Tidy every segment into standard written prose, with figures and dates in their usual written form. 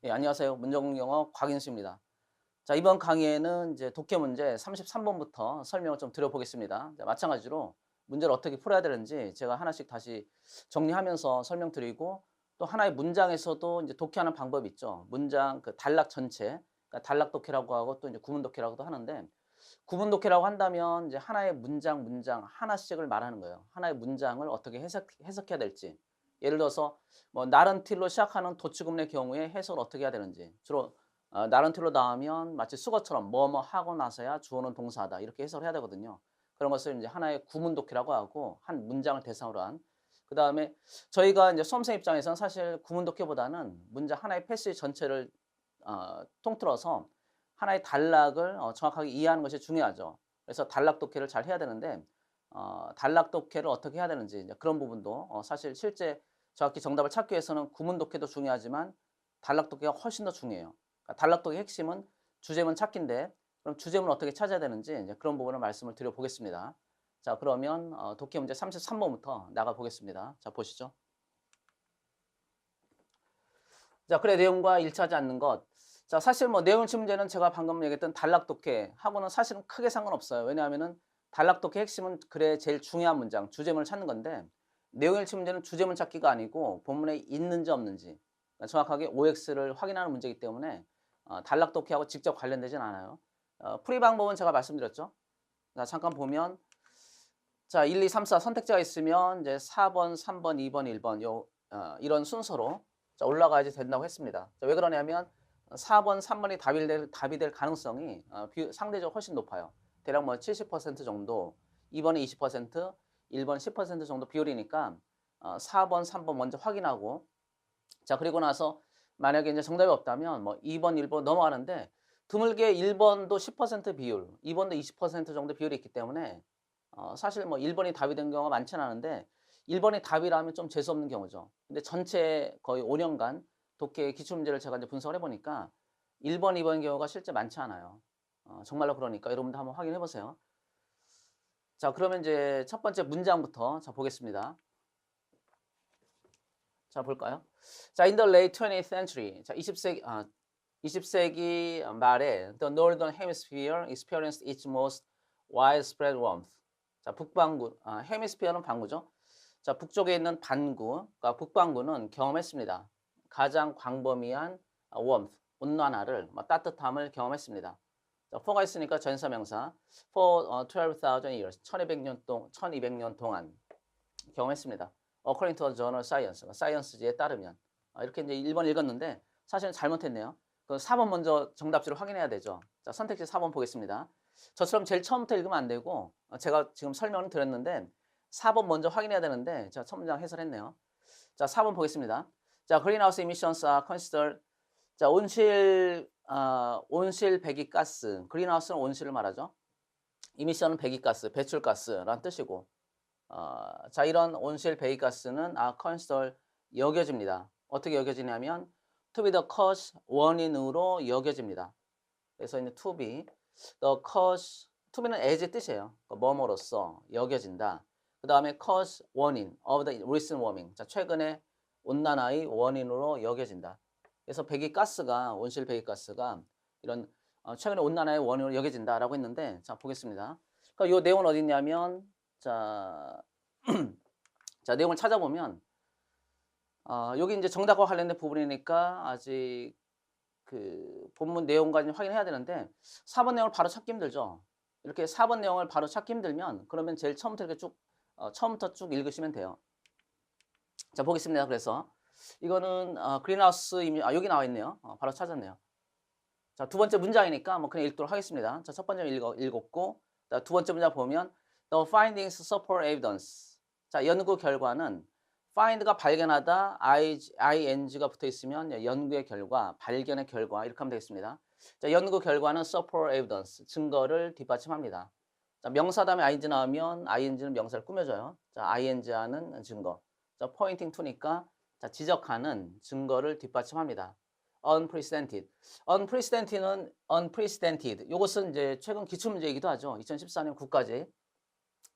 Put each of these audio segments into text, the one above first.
예, 안녕하세요. 문정영어 곽인수입니다. 자, 이번 강의에는 이제 독해 문제 33번부터 설명을 좀 드려보겠습니다. 자, 마찬가지로 문제를 어떻게 풀어야 되는지 제가 하나씩 다시 정리하면서 설명드리고 또 하나의 문장에서도 이제 독해하는 방법이 있죠. 문장 그 단락 전체, 그러니까 단락 독해라고 하고 또 이제 구문 독해라고도 하는데 구문 독해라고 한다면 이제 하나의 문장 하나씩을 말하는 거예요. 하나의 문장을 어떻게 해석해야 될지. 예를 들어서 뭐 나른틸로 시작하는 도치구문의 경우에 해석을 어떻게 해야 되는지. 주로 나른틸로 나오면 마치 수거처럼 뭐뭐 하고 나서야 주어는 동사다 이렇게 해석을 해야 되거든요. 그런 것을 이제 하나의 구문 독해라고 하고 한 문장을 대상으로 한. 그다음에 저희가 이제 수험생 입장에서는 사실 구문 독해보다는 문장 하나의 패시지 전체를 통틀어서 하나의 단락을 정확하게 이해하는 것이 중요하죠. 그래서 단락 독해를 잘 해야 되는데 단락 독해를 어떻게 해야 되는지 이제 그런 부분도 사실 실제 정확히 정답을 찾기 위해서는 구문 독해도 중요하지만 단락 독해가 훨씬 더 중요해요. 그러니까 단락 독해의 핵심은 주제문 찾기인데 그럼 주제문을 어떻게 찾아야 되는지 이제 그런 부분을 말씀을 드려 보겠습니다. 자, 그러면 독해 문제 33번부터 나가 보겠습니다. 자, 보시죠. 자, 글의 내용과 일치하지 않는 것. 자, 사실 뭐 내용치 문제는 제가 방금 얘기했던 단락 독해하고는 사실은 크게 상관없어요. 왜냐하면은 단락 독해 핵심은 글의 제일 중요한 문장, 주제문을 찾는 건데 내용일치 문제는 주제문 찾기가 아니고 본문에 있는지 없는지 그러니까 정확하게 OX를 확인하는 문제이기 때문에 단락 독해하고 직접 관련되진 않아요. 풀이 방법은 제가 말씀드렸죠. 자, 잠깐 보면 자, 1, 2, 3, 4 선택지가 있으면 이제 4번, 3번, 2번, 1번 이런 순서로 자, 올라가야지 된다고 했습니다. 자, 왜 그러냐면 4번, 3번이 답이 될 가능성이 상대적으로 훨씬 높아요. 대략 뭐 70% 정도, 2번이 20%, 1번 10% 정도 비율이니까 4번, 3번 먼저 확인하고 자, 그리고 나서 만약에 이제 정답이 없다면 뭐 2번, 1번 넘어가는데 드물게 1번도 10% 비율, 2번도 20% 정도 비율이 있기 때문에 사실 뭐 1번이 답이 된 경우가 많지는 않은데 1번이 답이라면 좀 재수없는 경우죠. 근데 전체 거의 5년간 독해 기출문제를 제가 이제 분석을 해 보니까 1번, 2번인 경우가 실제 많지 않아요. 정말로 그러니까 여러분도 한번 확인해 보세요. 자, 그러면 이제 첫 번째 문장부터 자 보겠습니다. 자, 볼까요? 자, in the late 20th century. 자, 20세기 말에 the northern hemisphere experienced its most widespread warmth. 자, 북반구, 헤미스피어는 반구죠. 자, 북쪽에 있는 반구, 그러니까 북반구는 경험했습니다. 가장 광범위한 warmth, 온난화를, 따뜻함을 경험했습니다. 자, for가 있으니까 전사명사. for 12,000 years, 1200년 동안 경험했습니다. According to the journal Science, 사이언스지에 따르면. 이렇게 이제 1번 읽었는데 사실은 잘못했네요. 그 4번 먼저 정답지를 확인해야 되죠. 자, 선택지 4번 보겠습니다. 저처럼 제일 처음부터 읽으면 안 되고 제가 지금 설명을 드렸는데 4번 먼저 확인해야 되는데 제가 첫 문장 해설했네요. 자, 4번 보겠습니다. 자, greenhouse emissions are considered 자, 온실 배기가스. greenhouse는 온실을 말하죠. emission은 배기가스, 배출가스라는 뜻이고 자, 이런 온실 배기가스는 컨시덜 여겨집니다. 어떻게 여겨지냐면 to be the cause 원인으로 여겨집니다. 그래서 이제 to be the cause to be는 as의 뜻이에요. 그러니까 뭐뭐로써 여겨진다. 그 다음에 cause 원인 of the recent warming. 자, 최근의 온난화의 원인으로 여겨진다. 그래서 배기가스가 온실 배기가스가 이런 최근의 온난화의 원인으로 여겨진다라고 했는데 자, 보겠습니다. 그러니까 이 내용은 어디 있냐면 자, 자, 내용을 찾아보면 여기 이제 정답과 관련된 부분이니까 아직 그 본문 내용까지 확인해야 되는데 4번 내용을 바로 찾기 힘들죠. 이렇게 4번 내용을 바로 찾기 힘들면 그러면 제일 처음부터 이렇게 쭉 처음부터 쭉 읽으시면 돼요. 자, 보겠습니다. 그래서 이거는 그린하우스 이미 여기 나와 있네요. 바로 찾았네요. 자, 두 번째 문장이니까 뭐 그냥 읽도록 하겠습니다. 자, 첫 번째 읽었고 자, 두 번째 문장 보면 The findings support evidence. 자, 연구 결과는 find가 발견하다 ing가 붙어 있으면 연구의 결과, 발견의 결과 이렇게 하면 되겠습니다. 자, 연구 결과는 support evidence, 증거를 뒷받침합니다. 자, 명사 다음에 ing 나오면 ing는 명사를 꾸며줘요. 자, ing하는 증거. 자, pointing to니까 자, 지적하는 증거를 뒷받침합니다. unprecedented. unprecedented. 이것은 이제 최근 기출문제이기도 하죠. 2014년 9까지.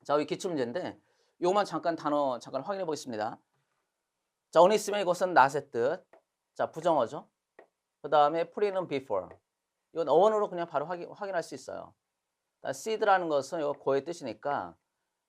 자, 이 기출문제인데 요것만 잠깐 확인해 보겠습니다. 자, 오늘 있으면 이것은 not의 뜻. 자, 부정어죠. 그 다음에 pre는 before. 이건 어원으로 그냥 바로 확인할 수 있어요. seed라는 것은 이거 고의 뜻이니까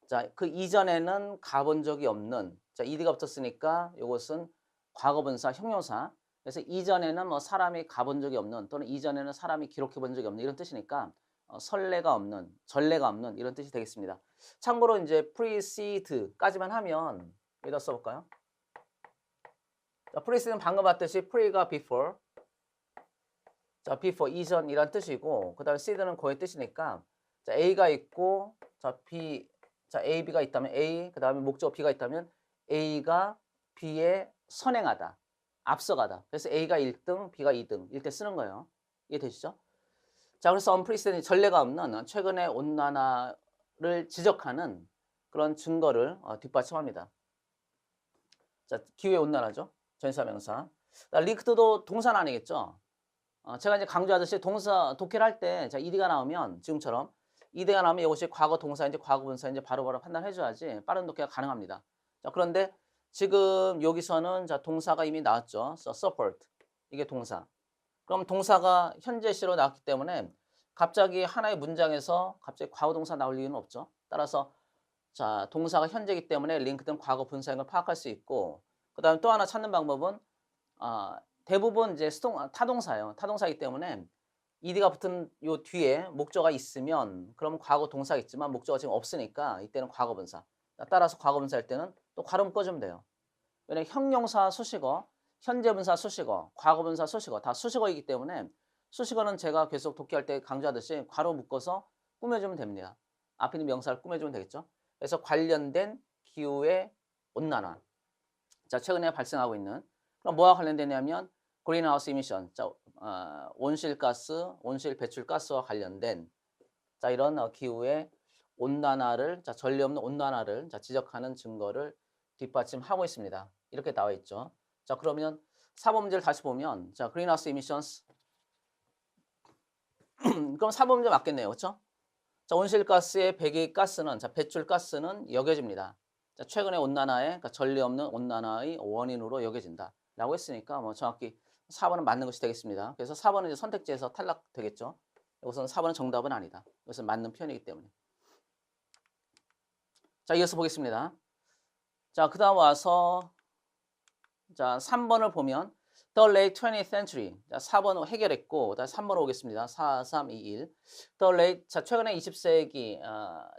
자, 그 이전에는 가본 적이 없는 자, ed가 붙었으니까 이것은 과거분사, 형용사. 그래서 이전에는 뭐 사람이 가본 적이 없는 또는 이전에는 사람이 기록해 본 적이 없는 이런 뜻이니까 선례가 없는, 전례가 없는 이런 뜻이 되겠습니다. 참고로 이제 precede까지만 하면 여기다 써볼까요? 자, precede는 방금 봤듯이 pre가 before, 자, before 이전이란 뜻이고 그 다음에 seed는 고의 뜻이니까 자, A가 있고 자, B, 자, A, B가 있다면 A, 그 다음에 목적어 B가 있다면 A가 B에 선행하다, 앞서가다. 그래서 A가 1등, B가 2등 이렇게 쓰는 거예요. 이해되시죠? 자, 그래서 unprecedented 전례가 없는 최근의 온난화를 지적하는 그런 증거를 뒷받침합니다. 자, 기후의 온난화죠. 전사명사. 링크드도 동사는 아니겠죠. 제가 이제 강조하듯이 동사 독해를 할 때 자, ed가 나오면 지금처럼 ed가 나오면 이것이 과거 동사인지 과거 분사인지 바로바로 판단해 줘야지 빠른 독해가 가능합니다. 자, 그런데 지금 여기서는 자, 동사가 이미 나왔죠. support. 이게 동사. 그럼 동사가 현재 시로 나왔기 때문에 갑자기 하나의 문장에서 갑자기 과거 동사 나올 이유는 없죠. 따라서 자, 동사가 현재이기 때문에 링크든 과거 분사인 걸 파악할 수 있고 그다음에 또 하나 찾는 방법은 대부분 이제 타동사예요. 타동사이기 때문에 ed가 붙은 요 뒤에 목적어가 있으면 그럼 과거 동사겠지만 목적어가 지금 없으니까 이때는 과거 분사. 따라서 과거 분사할 때는 또 괄호 묶어주면 돼요. 왜냐면 형용사 수식어, 현재 분사 수식어, 과거 분사 수식어 다 수식어이기 때문에 수식어는 제가 계속 독해할 때 강조하듯이 괄호 묶어서 꾸며주면 됩니다. 앞에 있는 명사를 꾸며주면 되겠죠. 그래서 관련된 기후의 온난화. 자, 최근에 발생하고 있는 그럼 뭐와 관련되냐면 그린하우스 이미션, 자, 온실가스, 온실 배출가스와 관련된 자, 이런 기후의 온난화를 자, 전례 없는 온난화를 자, 지적하는 증거를 뒷받침하고 있습니다. 이렇게 나와 있죠. 자, 그러면 4번 문제를 다시 보면 자, 그린하우스 이미션스 그럼 4번 문제 맞겠네요. 그렇죠? 자, 온실가스의 배기가스는 자, 배출가스는 여겨집니다. 자, 최근의 온난화에 그러니까 전례 없는 온난화의 원인으로 여겨진다. 라고 했으니까 뭐 정확히 4번은 맞는 것이 되겠습니다. 그래서 4번은 이제 선택지에서 탈락되겠죠. 이것은 4번은 정답은 아니다. 이것은 맞는 표현이기 때문에. 자, 이어서 보겠습니다. 자, 그 다음 와서 자, 3번을 보면 The late 20th century. 자, 4번 해결했고 다시 3번 오겠습니다. 4, 3, 2, 1. The late 자, 최근에 20세기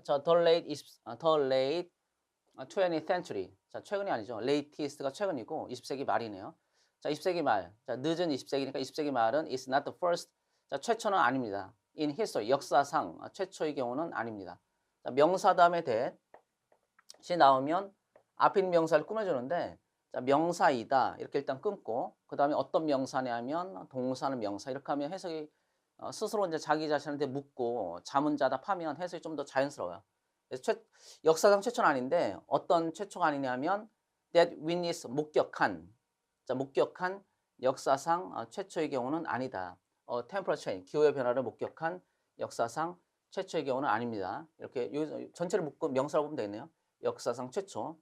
The late 20th century. 자, 최근이 아니죠. latest가 최근이고 20세기 말이네요. 자, 20세기 말. 자, 늦은 20세기니까 20세기 말은 is not the first. 자, 최초는 아닙니다. in history. 역사상 최초의 경우는 아닙니다. 자, 명사 다음에 that이 나오면 앞에 있는 명사를 꾸며주는데 자, 명사이다. 이렇게 일단 끊고 그 다음에 어떤 명사냐면 동사는 명사. 이렇게 하면 해석이 스스로 이제 자기 자신한테 묻고 자문자답하면 해석이 좀 더 자연스러워요. 그래서 역사상 최초는 아닌데 어떤 최초가 아니냐면 that witness 목격한 자, 목격한 역사상 최초의 경우는 아니다. temperature change 기후의 변화를 목격한 역사상 최초의 경우는 아닙니다. 이렇게 전체를 묶고 명사로 보면 되겠네요. 역사상 최초.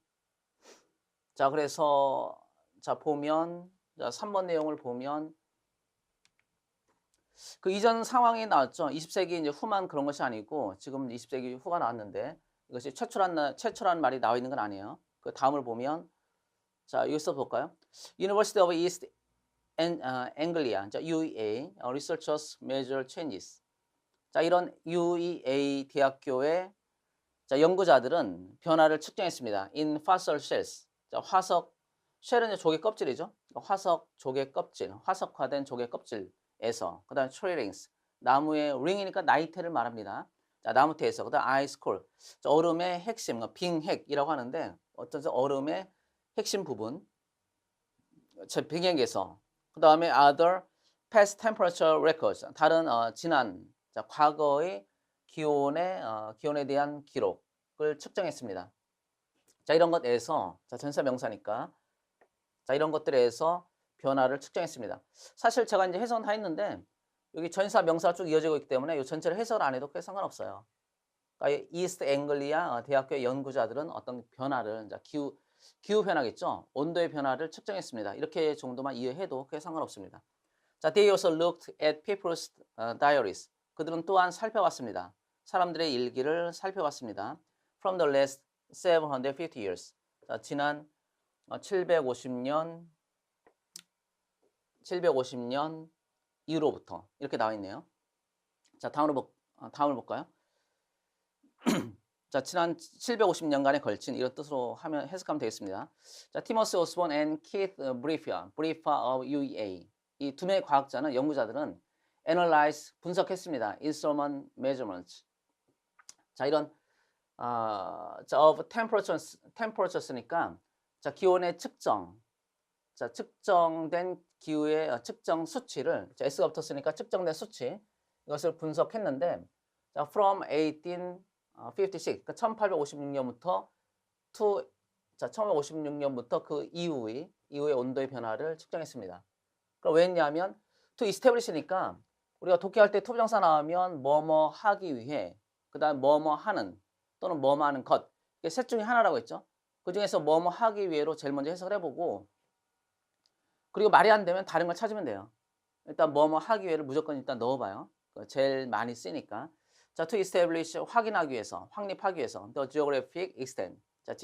자, 그래서 자, 보면 자, 3번 내용을 보면 그 이전 상황이 나왔죠. 20세기 이제 후만 그런 것이 아니고 지금 20세기 후가 나왔는데 이것이 최초라는 말이 나와 있는 건 아니에요. 그 다음을 보면 자, 여기서 볼까요? University of East Anglia, 자, UEA, researchers measure changes. 자, 이런 UEA 대학교의 자, 연구자들은 변화를 측정했습니다. In fossil shells. 자, 화석 쉘은 이제 조개 껍질이죠. 화석 조개 껍질, 화석화된 조개 껍질에서 그다음에 tree rings, 나무의 ring이니까 나이테를 말합니다. 자, 나무테에서 그다음 ice core, 자, 얼음의 핵심, 빙핵이라고 하는데 어떤 얼음의 핵심 부분, 빙핵에서 그다음에 other past temperature records, 다른 지난 자, 과거의 기온에 대한 기록을 측정했습니다. 자, 이런 것에서 자, 전사 명사니까 자, 이런 것들에서 변화를 측정했습니다. 사실 제가 이제 해석은 다 했는데 여기 전사 명사가 쭉 이어지고 있기 때문에 이 전체를 해석을 안 해도 꽤 상관없어요. 그러니까 이스트 앵글리아 대학교의 연구자들은 어떤 변화를 자, 기후 변화겠죠. 온도의 변화를 측정했습니다. 이렇게 정도만 이해해도 꽤 상관없습니다. 자, they also looked at people's diaries. 그들은 또한 살펴봤습니다. 사람들의 일기를 살펴봤습니다. From the last 750 years. 자, 지난 750년 이후로부터 이렇게 나와 있네요. 자, 다음을 볼까요? 자, 지난 750년간에 걸친 이런 뜻으로 하면 해석하면 되겠습니다. 자, 티머스 오스본 앤 키트 브리피아 of UEA. 이 두 명의 과학자는 연구자들은 analyze 분석했습니다. instrument measurements. 자, 이런 자, of temperatures니까 자, 기온의 측정. 자, 측정된 기후의 측정 수치를 자, S가 붙었으니까 측정된 수치 이것을 분석했는데 자, from 1856, 그러니까 1856년부터 자, 1956년부터 그 이후의 온도의 변화를 측정했습니다. 그럼 왜 했냐면 to establish니까 우리가 독해할 때 투부정사 나오면 뭐뭐 하기 위해 그다음 뭐뭐 하는 또는 뭐뭐 하는 것 이게 셋 중에 하나라고 했죠. 그 중에서 뭐뭐 하기 위해로 제일 먼저 해석을 해보고 그리고 말이 안 되면 다른 걸 찾으면 돼요. 일단 뭐뭐 하기 위해를 무조건 일단 넣어봐요. 제일 많이 쓰니까. 자, to establish 확인하기 위해서, 확립하기 위해서 the geographic extent. 자,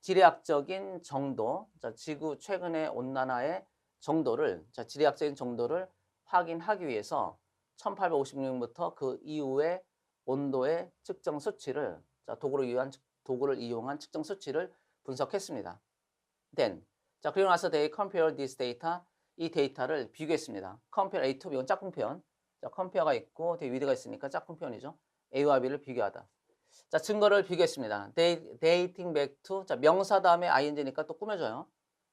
지리학적인 정도. 자, 지구 최근의 온난화의 정도를 자, 지리학적인 정도를 확인하기 위해서 1856년부터 그 이후의 온도의 측정 수치를 자, 도구를 이용한 측정 수치를 분석했습니다. Then 자, 그리고 나서 they compare this data 이 데이터를 비교했습니다. compare A to B 이건 짝꿍 표현. 자, compare가 있고 뒤에 with가 있으니까 짝꿍 표현이죠. A와 B를 비교하다. 자, 증거를 비교했습니다. dating back to 자, 명사 다음에 ing니까 또 꾸며줘요.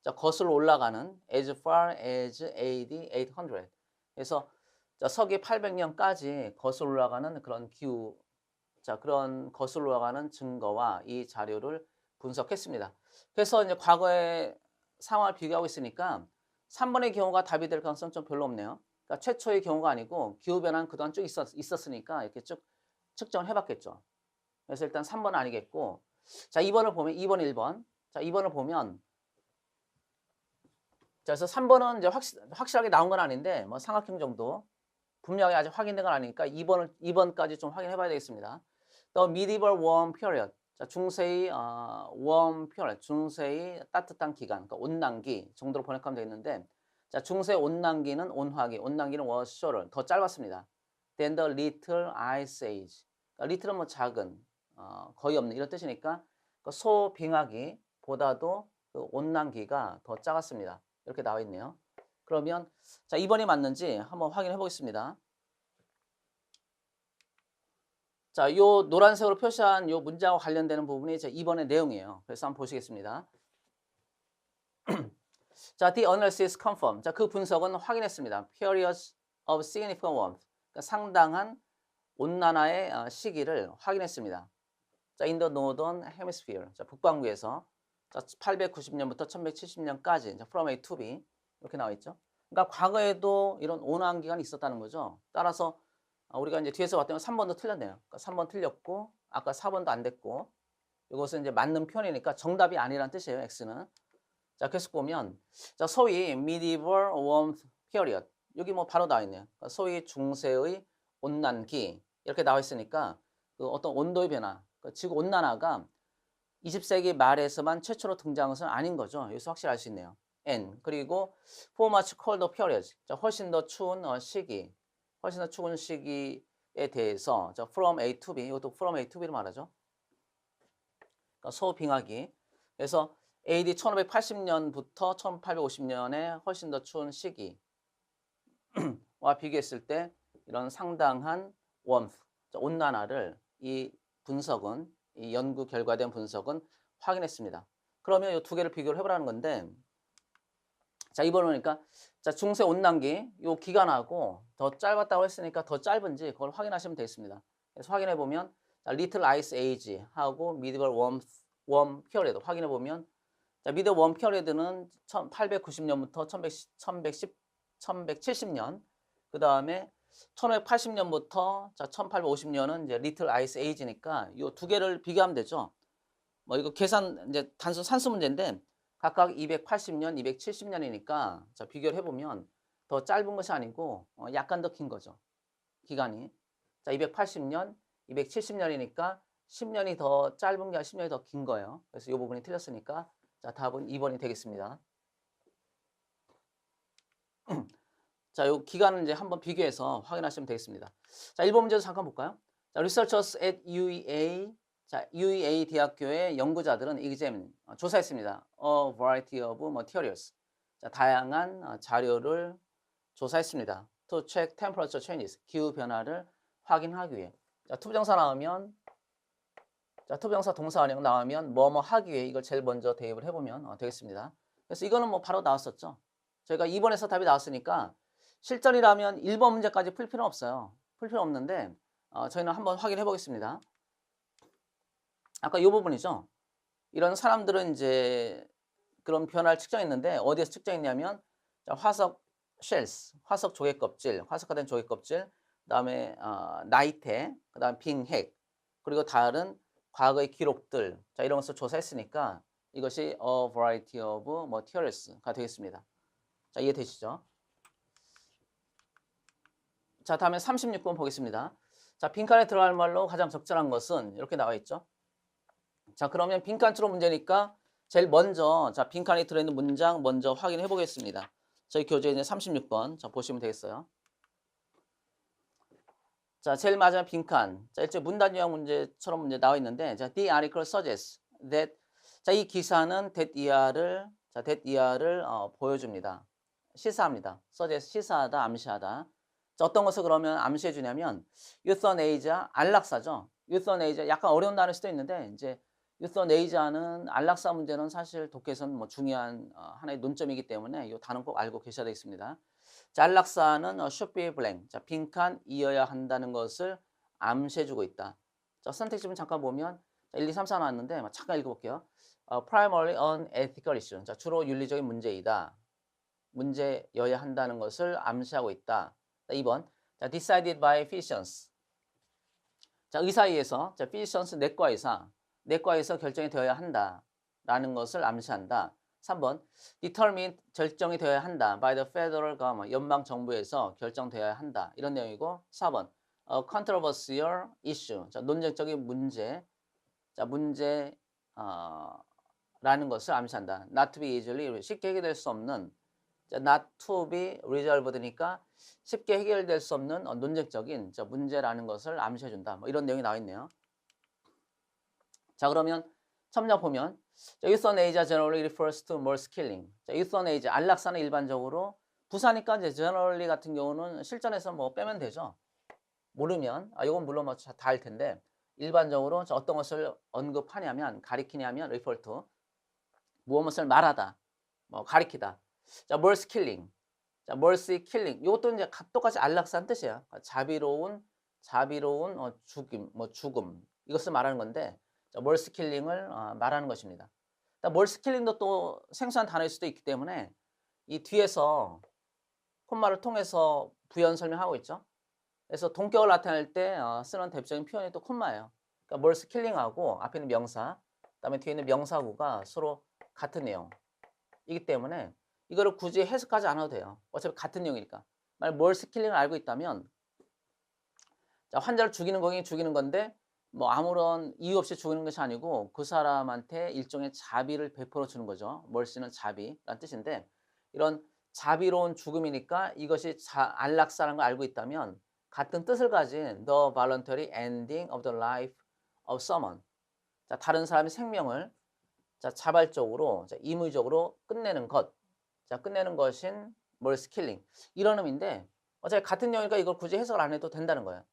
자, 거슬러 올라가는 as far as AD 800. 그래서 자, 서기 800년까지 거슬러 올라가는 그런 기후 자, 그런 거슬러 올라가는 증거와 이 자료를 분석했습니다. 그래서 이제 과거의 상황을 비교하고 있으니까 3번의 경우가 답이 될 가능성은 좀 별로 없네요. 그러니까 최초의 경우가 아니고 기후변화는 그동안 쭉 있었으니까 이렇게 쭉 측정을 해봤겠죠. 그래서 일단 3번은 아니겠고 자 2번을 보면 2번 1번 자 2번을 보면 자 그래서 3번은 이제 확실하게 나온 건 아닌데 뭐 삼각형 정도 분명히 아직 확인된 건 아니니까 2번까지 좀 확인해 봐야 되겠습니다. The medieval warm period 자, 중세의 warm period, 중세의 따뜻한 기간, 그러니까 온난기 정도로 번역하면 되겠는데, 자, 중세 온난기는 온난기는 was shorter, 더 짧았습니다. Than the little ice age. 그러니까 little은 뭐 작은, 거의 없는 이런 뜻이니까 그 소빙하기보다도 그 온난기가 더 작았습니다. 이렇게 나와 있네요. 그러면 자 2번이 맞는지 한번 확인해 보겠습니다. 자, 요 노란색으로 표시한 요 문장과 관련되는 부분이 제 2번의 내용이에요. 그래서 한번 보시겠습니다. 자, the analysis confirmed. 자, 그 분석은 확인했습니다. periods of significant warmth. 그러니까 상당한 온난화의 시기를 확인했습니다. 자, in the northern hemisphere. 자, 북반구에서 자, 890년부터 1170년까지 from A to B 이렇게 나와 있죠. 그러니까 과거에도 이런 온화한 기간이 있었다는 거죠. 따라서 우리가 이제 뒤에서 봤더니 3번도 틀렸네요. 그러니까 3번 틀렸고 아까 4번도 안 됐고 이것은 이제 맞는 표현이니까 정답이 아니란 뜻이에요. X는. 자, 계속 보면 자, 소위 medieval warmth period 여기 뭐 바로 나와 있네요. 그러니까 소위 중세의 온난기 이렇게 나와 있으니까 그 어떤 온도의 변화, 그 지구 온난화가 20세기 말에서만 최초로 등장한 것은 아닌 거죠. 여기서 확실히 알 수 있네요. N 그리고 for much colder periods 자, 훨씬 더 추운 시기 훨씬 더 추운 시기에 대해서 자, from A to B 이것도 from A to B로 말하죠. 그러니까 소빙하기. 그래서 AD 1580년부터 1850년에 훨씬 더 추운 시기와 비교했을 때 이런 상당한 warmth, 온난화를 이 분석은 이 연구 결과된 분석은 확인했습니다. 그러면 이 두 개를 비교를 해보라는 건데 자, 이번 보니까 자, 중세 온난기 요 기간하고 더 짧았다고 했으니까 더 짧은지 그걸 확인하시면 되겠습니다. 그래서 확인해 보면 Little Ice Age 하고 Medieval Warm Period 확인해 보면 자, Medieval Warm Period는 1890년부터 1170년 그 다음에 1580년부터 자, 1850년은 이제 Little Ice Age니까 요 두 개를 비교하면 되죠. 뭐 이거 계산 이제 단순 산수 문제인데 각각 280년, 270년이니까 자, 비교를 해보면 더 짧은 것이 아니고 약간 더 긴 거죠. 기간이. 자, 280년, 270년이니까 10년이 더 짧은 게 아니라 10년이 더 긴 거예요. 그래서 이 부분이 틀렸으니까 자, 답은 2번이 되겠습니다. 자, 요 기간은 이제 한번 비교해서 확인하시면 되겠습니다. 자, 1번 문제도 잠깐 볼까요? 자, researchers at UEA, 자, UEA 대학교의 연구자들은 examine, 조사했습니다. A variety of materials. 자, 다양한 자료를 조사했습니다. To check temperature changes, 기후 변화를 확인하기 위해. 자, 투부정사 나오면, 자, 투부정사 동사원형 나오면 뭐뭐 하기 위해 이걸 제일 먼저 대입을 해보면 되겠습니다. 그래서 이거는 뭐 바로 나왔었죠. 저희가 2번에서 답이 나왔으니까 실전이라면 1번 문제까지 풀 필요는 없어요. 풀 필요 없는데 저희는 한번 확인해 보겠습니다. 아까 이 부분이죠. 이런 사람들은 이제 그런 변화를 측정했는데 어디에서 측정했냐면 자, 화석 쉘스, 화석 조개 껍질, 화석화된 조개 껍질, 그다음에 나이테, 그다음 빙핵, 그리고 다른 과거의 기록들, 자, 이런 것을 조사했으니까 이것이 a variety of materials가 되겠습니다. 자, 이해되시죠? 자, 다음에 36번 보겠습니다. 자, 빈칸에 들어갈 말로 가장 적절한 것은 이렇게 나와 있죠. 자, 그러면 빈칸 추론 문제니까 제일 먼저 자, 빈칸에 들어있는 문장 먼저 확인해 보겠습니다. 저희 교재에 있는 36번 자, 보시면 되겠어요. 자, 제일 마지막 빈칸. 자, 일제 문단 요약 문제처럼 문제 나와 있는데 자, the article suggests that 자, 이 기사는 that ER을 보여줍니다. 시사합니다. suggest 시사하다, 암시하다. 자, 어떤 것을 그러면 암시해 주냐면 유서네이자 안락사죠. 유서네이자 약간 어려운 단어일 수도 있는데 이제 유서네이자는 안락사 문제는 사실 독해에서는 뭐 중요한 하나의 논점이기 때문에 이 단어 꼭 알고 계셔야 되겠습니다. 자, 안락사는 should be blank. 자, 빈칸이어야 한다는 것을 암시해 주고 있다. 자, 선택지문 잠깐 보면 1, 2, 3, 4 나왔는데 잠깐 읽어볼게요. primarily on ethical issue. 자, 주로 윤리적인 문제이다. 문제여야 한다는 것을 암시하고 있다. 자, 2번. 자, decided by physicians. 자, 의사에 의해서, 자, physicians 내과에서 결정이 되어야 한다라는 것을 암시한다. 3번. determined 결정이 되어야 한다. by the federal government 연방 정부에서 결정되어야 한다. 이런 내용이고 4번. controversial issue. 자, 논쟁적인 문제. 자, 라는 것을 암시한다. not to be easily 쉽게 해결될 수 없는 자, not to be resolved니까 쉽게 해결될 수 없는 논쟁적인 문제라는 것을 암시해준다. 뭐 이런 내용이 나와 있네요. 자, 그러면 첨자 보면 euthanasia generally refers to mercy killing. 자, euthanasia 안락사는 일반적으로 부사니까 이제 generally 같은 경우는 실전에서 뭐 빼면 되죠. 모르면 이건 물론 뭐 다 알 텐데 일반적으로 어떤 것을 언급하냐면 가리키냐면 refer to 무엇을 말하다, 뭐 가리키다. 자, mercy killing. 자, mercy killing. 이것도 이제 똑같이 안락사는 뜻이야. 자비로운 죽음. 이것을 말하는 건데, 자, mercy killing을 말하는 것입니다. mercy killing도 또 생소한 단어일 수도 있기 때문에 이 뒤에서 콤마를 통해서 부연 설명하고 있죠. 그래서 동격을 나타낼 때 쓰는 대표적인 표현이 또 콤마예요. 그러니까 mercy killing하고 앞에 있는 명사, 그다음에 뒤에 있는 명사구가 서로 같은 내용이기 때문에 이거를 굳이 해석하지 않아도 돼요. 어차피 같은 내용이니까. 만약 mercy killing을 알고 있다면 자, 환자를 죽이는 거긴 죽이는 건데 뭐 아무런 이유 없이 죽이는 것이 아니고 그 사람한테 일종의 자비를 베풀어 주는 거죠. mercy는 자비라는 뜻인데 이런 자비로운 죽음이니까 이것이 안락사라는 걸 알고 있다면 같은 뜻을 가진 the voluntary ending of the life of someone. 자, 다른 사람의 생명을 자, 자발적으로, 자, 임의적으로 끝내는 것. 자, 끝내는 것인 mercy killing. 이런 의미인데 어차피 같은 내용이니까 이걸 굳이 해석을 안 해도 된다는 거예요.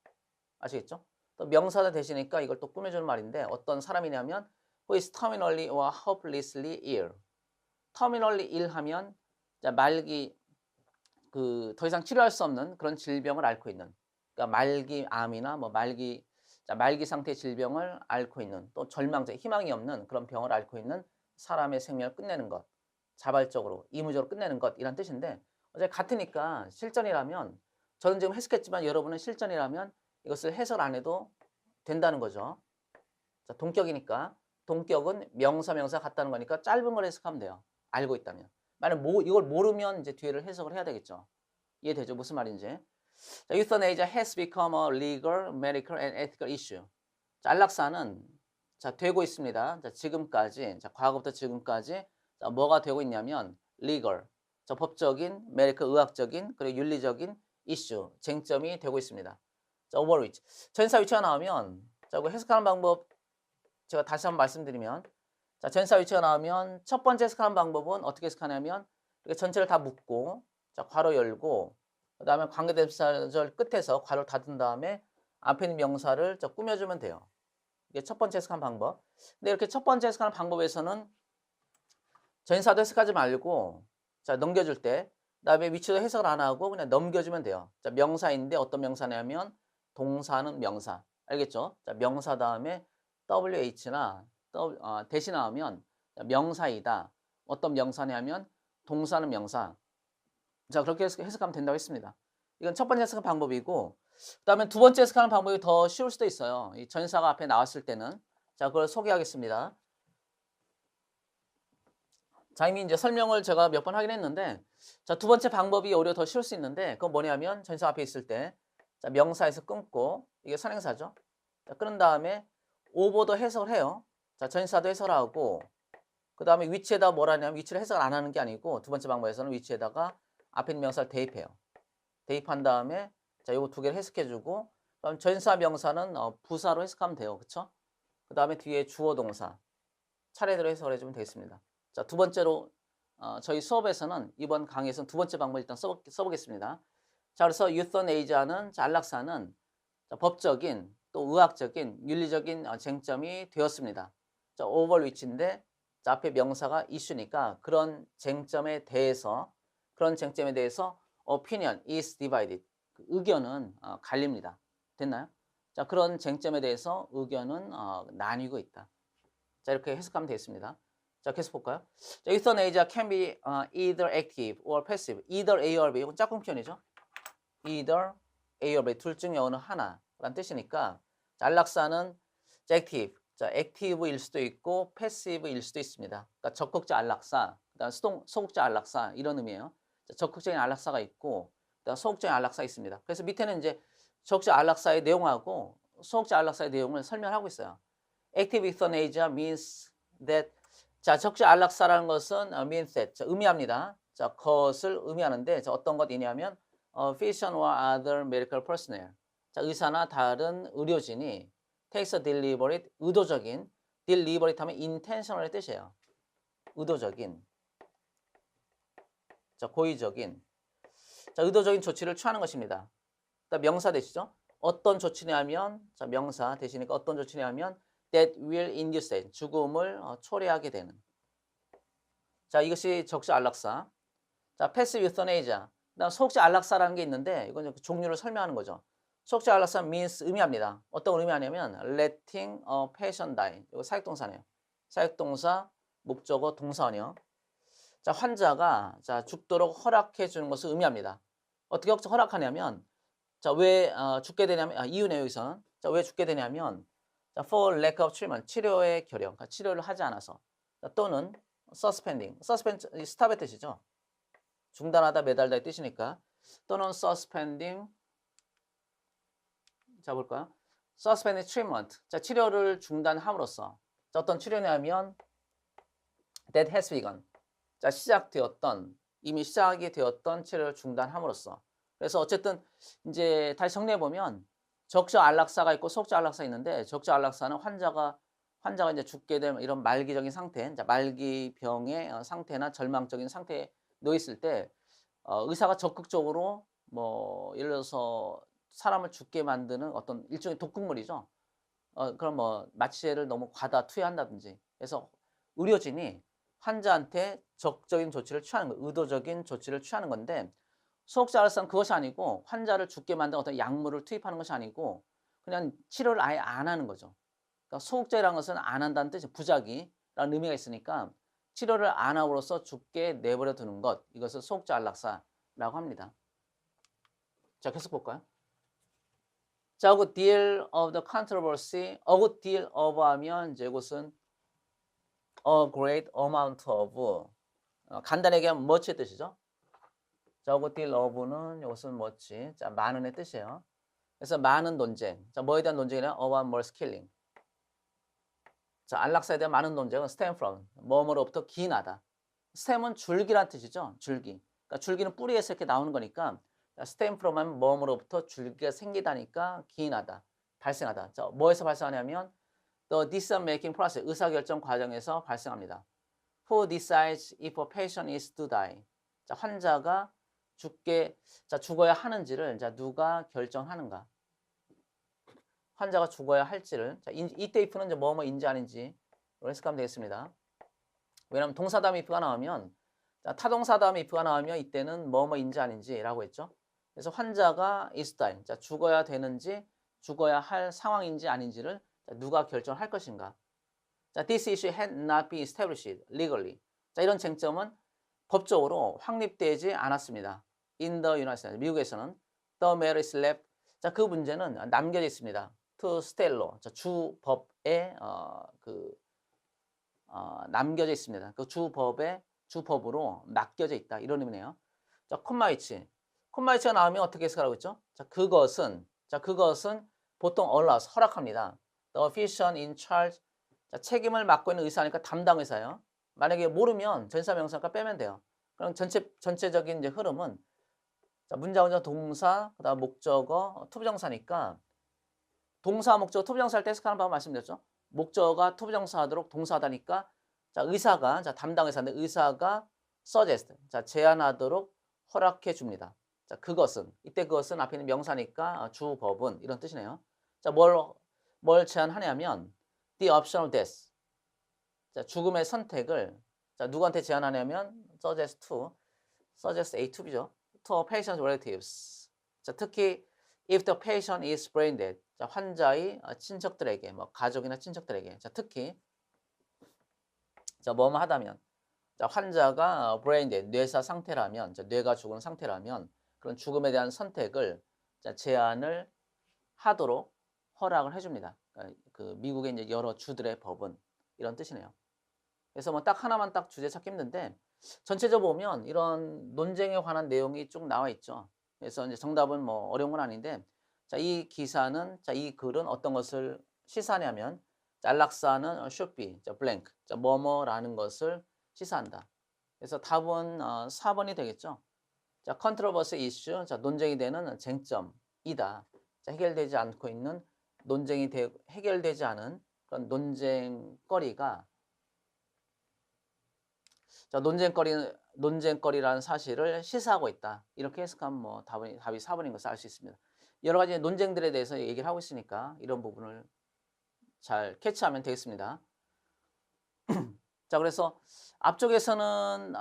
아시겠죠? 또 명사가 되시니까 이걸 또 꾸며주는 말인데 어떤 사람이냐면 who is terminally or hopelessly ill. terminally ill 하면 자, 말기 더 이상 치료할 수 없는 그런 질병을 앓고 있는 그러니까 말기 암이나 뭐 말기 상태의 질병을 앓고 있는 또 절망적 희망이 없는 그런 병을 앓고 있는 사람의 생명을 끝내는 것 자발적으로 임의적으로 끝내는 것 이란 뜻인데 어차피 같으니까 실전이라면 저는 지금 해석했지만 여러분은 실전이라면 이것을 해설 안 해도 된다는 거죠. 자, 동격이니까 동격은 명사 같다는 거니까 짧은 걸 해석하면 돼요. 알고 있다면. 만약 이걸 모르면 이제 뒤에를 해석을 해야 되겠죠. 이해되죠? 무슨 말인지. 자, euthanasia has become a legal, medical, and ethical issue. 자, 안락사는 자, 되고 있습니다. 자, 지금까지, 자, 과거부터 지금까지 자, 뭐가 되고 있냐면 legal, 자, 법적인, medical, 의학적인, 그리고 윤리적인 이슈, 쟁점이 되고 있습니다. 자, over which. 전사 위치가 나오면 자, 이거 해석하는 방법 제가 다시 한번 말씀드리면 자, 전사 위치가 나오면 첫 번째 해석하는 방법은 어떻게 해석하냐면 이렇게 전체를 다 묶고 자, 괄호 열고 그다음에 관계대명사절 끝에서 괄호 닫은 다음에 앞에 있는 명사를 자, 꾸며주면 돼요. 이게 첫 번째 해석하는 방법. 근데 이렇게 첫 번째 해석하는 방법에서는 전사도 해석하지 말고 자, 넘겨줄 때 그다음에 위치도 해석을 안 하고 그냥 넘겨주면 돼요. 자, 명사인데 어떤 명사냐면 동사는 명사. 알겠죠? 자, 명사 다음에 WH나 대신 나오면 명사이다. 어떤 명사냐면 동사는 명사. 자, 그렇게 해석하면 된다고 했습니다. 이건 첫 번째 해석하는 방법이고 그다음에 두 번째 해석하는 방법이 더 쉬울 수도 있어요. 이 전사가 앞에 나왔을 때는 자, 그걸 소개하겠습니다. 자, 이미 이제 설명을 제가 몇 번 하긴 했는데 자, 두 번째 방법이 오히려 더 쉬울 수 있는데 그건 뭐냐면 전사 앞에 있을 때 자, 명사에서 끊고 이게 선행사죠. 자, 끊은 다음에 오버도 해석을 해요. 자, 전사도 해석을 하고 그 다음에 위치에다 뭐라 하냐면 위치를 해석을 안 하는 게 아니고 두 번째 방법에서는 위치에다가 앞에 있는 명사를 대입해요. 대입한 다음에 자, 요거 두 개를 해석해주고 그럼 전사 명사는 부사로 해석하면 돼요. 그쵸? 그 다음에 뒤에 주어 동사 차례대로 해석을 해주면 되겠습니다. 자, 두 번째로 저희 수업에서는 이번 강의에서는 두 번째 방법 일단 써보겠습니다. 자, 그래서 유선에이자는 안락사는 법적인 또 의학적인 윤리적인 쟁점이 되었습니다. 자, over which인데 자, 앞에 명사가 이슈니까 그런 쟁점에 대해서 opinion is divided. 의견은 갈립니다. 됐나요? 자, 그런 쟁점에 대해서 의견은 나뉘고 있다. 자, 이렇게 해석하면 되겠습니다. 자, 계속 볼까요? 자, euthanasia can be either active or passive. either A or B. 이건 짝꿍 표현이죠. either A or B. 둘 중에 어느 하나라는 뜻이니까 자, 안락사는 active. 자, active일 수도 있고 passive일 수도 있습니다. 그러니까 적극적 안락사, 그다음 소극적 안락사 이런 의미예요. 자, 적극적인 안락사가 있고 그다음 소극적인 안락사 있습니다. 그래서 밑에는 이제 적극적 안락사의 내용하고 소극적 안락사의 내용을 설명하고 있어요. Active euthanasia means that 자, 적극적 안락사라는 것은 means that 자, 의미합니다. 자, 것을 의미하는데 자, 어떤 것이냐면 physician과 other medical personnel 자, 의사나 다른 의료진이 takes a deliberate 의도적인 deliberate 하면 intentional의 뜻이에요. 의도적인 자, 고의적인 자, 의도적인 조치를 취하는 것입니다. 명사 되시죠? 어떤 조치냐면 자, 명사 되시니까 어떤 조치냐면 that will induce 죽음을 초래하게 되는 자, 이것이 적극적 안락사. 자, passive euthanasia. 그다음 소극적 안락사라는 게 있는데 이건 종류를 설명하는 거죠. 소극적 안락사 means 의미합니다. 어떤 걸 의미하냐면 letting a patient die. 이거 사역동사네요. 사역동사, 목적어, 동사원이요. 자, 환자가 자, 죽도록 허락해 주는 것을 의미합니다. 어떻게 허락하냐면 자, 왜 죽게 되냐면 이유네요, 여기서는. 자, 왜 죽게 되냐면 자, for lack of treatment. 치료의 결여. 그러니까 치료를 하지 않아서. 자, 또는 suspending. suspend 스탑의 뜻이죠. 중단하다, 매달다의 뜻이니까. 또는 suspending. 자, 볼까요? suspending treatment. 자, 치료를 중단함으로써. 자, 어떤 치료냐면 that has begun. 자, 이미 시작이 되었던 치료를 중단함으로써. 그래서 어쨌든 이제 다시 정리해 보면 적극적 안락사가 있고 소극적 안락사가 있는데 적극적 안락사는 환자가 이제 죽게 되면 이런 말기적인 상태, 말기병의 상태나 절망적인 상태에 놓여 있을 때 의사가 적극적으로 뭐 예를 들어서 사람을 죽게 만드는 어떤 일종의 독극물이죠. 그럼 뭐 마취제를 너무 과다 투여한다든지. 그래서 의료진이 환자한테 적극적인 조치를 취하는 거예요. 의도적인 조치를 취하는 건데 소극적 안락사는 그것이 아니고 환자를 죽게 만드는 어떤 약물을 투입하는 것이 아니고 그냥 치료를 아예 안 하는 거죠. 그러니까 소극적이라는 것은 안 한다는 뜻이 부작위라는 의미가 있으니까 치료를 안 함으로써 죽게 내버려 두는 것 이것을 소극적 안락사라고 합니다. 자, 계속 볼까요? 자, 그 deal of the controversy, good deal of 하면 이제 이것은 a great amount of 간단하게 하면 much의 뜻이죠. 저거 딜 러브는 이것은 뭐지? 자, 많은의 뜻이에요. 그래서 많은 논쟁. 자, 뭐에 대한 논쟁이냐? about more killing. 자, 안락사에 대한 많은 논쟁은 stem from. 뭐뭐로부터 기인하다. stem은 줄기란 뜻이죠. 줄기. 그러니까 줄기는 뿌리에서 이렇게 나오는 거니까 stem from 하면 뭐뭐로부터 줄기가 생기다니까 기인하다. 발생하다. 자, 뭐에서 발생하냐면 the decision making process. 의사결정 과정에서 발생합니다. Who decides if a patient is to die? 자, 환자가 죽어야 하는지를 자, 누가 결정하는가? 환자가 죽어야 할지를. 자, 이때 if는 이제 뭐뭐인지 아닌지 해석하면 되겠습니다. 왜냐하면 동사 다음 if가 나오면 자, 타동사 다음 if가 나오면 이때는 뭐뭐인지 아닌지라고 했죠. 그래서 환자가 is to die. 자, 죽어야 되는지 죽어야 할 상황인지 아닌지를 자, 누가 결정할 것인가? 자, this issue had not been established legally. 자, 이런 쟁점은 법적으로 확립되지 않았습니다. In the United States. 미국에서는 the matter is left. 자, 그 문제는 남겨져 있습니다. to state law. 자, 주법에 남겨져 있습니다. 그 주법으로 맡겨져 있다. 이런 의미네요. 자, 콤마이치가 나오면 어떻게 해석하라고 했죠? 자, 그것은 보통 allows 허락합니다. The official in charge. 자, 책임을 맡고 있는 의사니까 담당 의사예요. 만약에 모르면 전치사 명사니까 빼면 돼요. 그럼 전체적인 이제 흐름은 자, 문장 동사, 그다음 목적어, 투부정사니까 동사, 목적어, 투부정사 할 때 해석하는 방법 말씀드렸죠. 목적어가 투부정사하도록 동사하다니까 자, 의사가 자, 담당 의사인데 의사가 suggest. 자, 제안하도록 허락해 줍니다. 자, 이때 그것은 앞에 있는 명사니까 주법은 이런 뜻이네요. 자, 뭘 제안하냐면 the option of death. 자, 죽음의 선택을 자, 누구한테 제안하냐면 suggest A to B죠. to patient's relatives. 자, 특히 if the patient is brain dead. 자, 환자의 친척들에게 뭐 가족이나 친척들에게. 자, 특히 자, 뭐뭐 하다면 자, 환자가 brain dead, 뇌사 상태라면 자, 뇌가 죽은 상태라면 그런 죽음에 대한 선택을 자, 제안을 하도록 허락을 해 줍니다. 그 미국의 이제 여러 주들의 법은 이런 뜻이네요. 그래서 뭐 딱 하나만 딱 주제 찾기 힘든데 전체적으로 보면 이런 논쟁에 관한 내용이 쭉 나와 있죠. 그래서 이제 정답은 뭐 어려운 건 아닌데 자, 이 기사는 자, 이 글은 어떤 것을 시사하냐면 안락사는 should be 자, blank 자, 뭐뭐라는 것을 시사한다. 그래서 답은 4번이 되겠죠. 자, controversy issue 자, 논쟁이 되는 쟁점이다. 자, 해결되지 않고 있는 해결되지 않은 그런 논쟁거리가 자, 논쟁거리라는 사실을 시사하고 있다. 이렇게 해석하면 뭐 답이 4번인 것을 알 수 있습니다. 여러 가지 논쟁들에 대해서 얘기를 하고 있으니까 이런 부분을 잘 캐치하면 되겠습니다. 자, 그래서 앞쪽에서는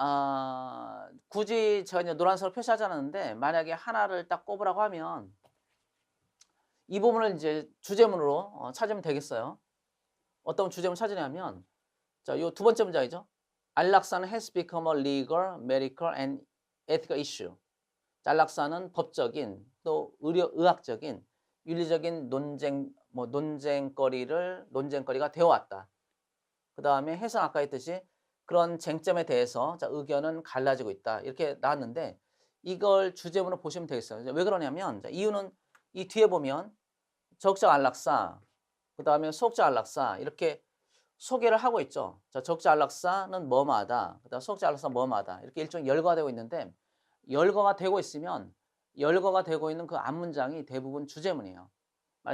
굳이 제가 이제 노란색으로 표시하지 않았는데 만약에 하나를 딱 꼽으라고 하면 이 부분을 이제 주제문으로 찾으면 되겠어요. 어떤 주제문 찾으냐면 자, 요 두 번째 문장이죠. 안락사는 has become a legal, medical and ethical issue. 안락사는 법적인 또 의학적인 윤리적인 논쟁거리가 되어왔다. 그 다음에 해석 아까 했듯이 그런 쟁점에 대해서 자, 의견은 갈라지고 있다. 이렇게 나왔는데 이걸 주제문으로 보시면 되겠어요. 왜 그러냐면 자, 이유는 이 뒤에 보면 적자 안락사, 그 다음에 소극적 안락사 이렇게 소개를 하고 있죠. 자, 적자 안락사는 뭐뭐하다. 그다음 소극적 안락사 뭐뭐하다. 이렇게 일종의 열거가 되고 있는데 열거가 되고 있으면 열거가 되고 있는 그 앞문장이 대부분 주제문이에요.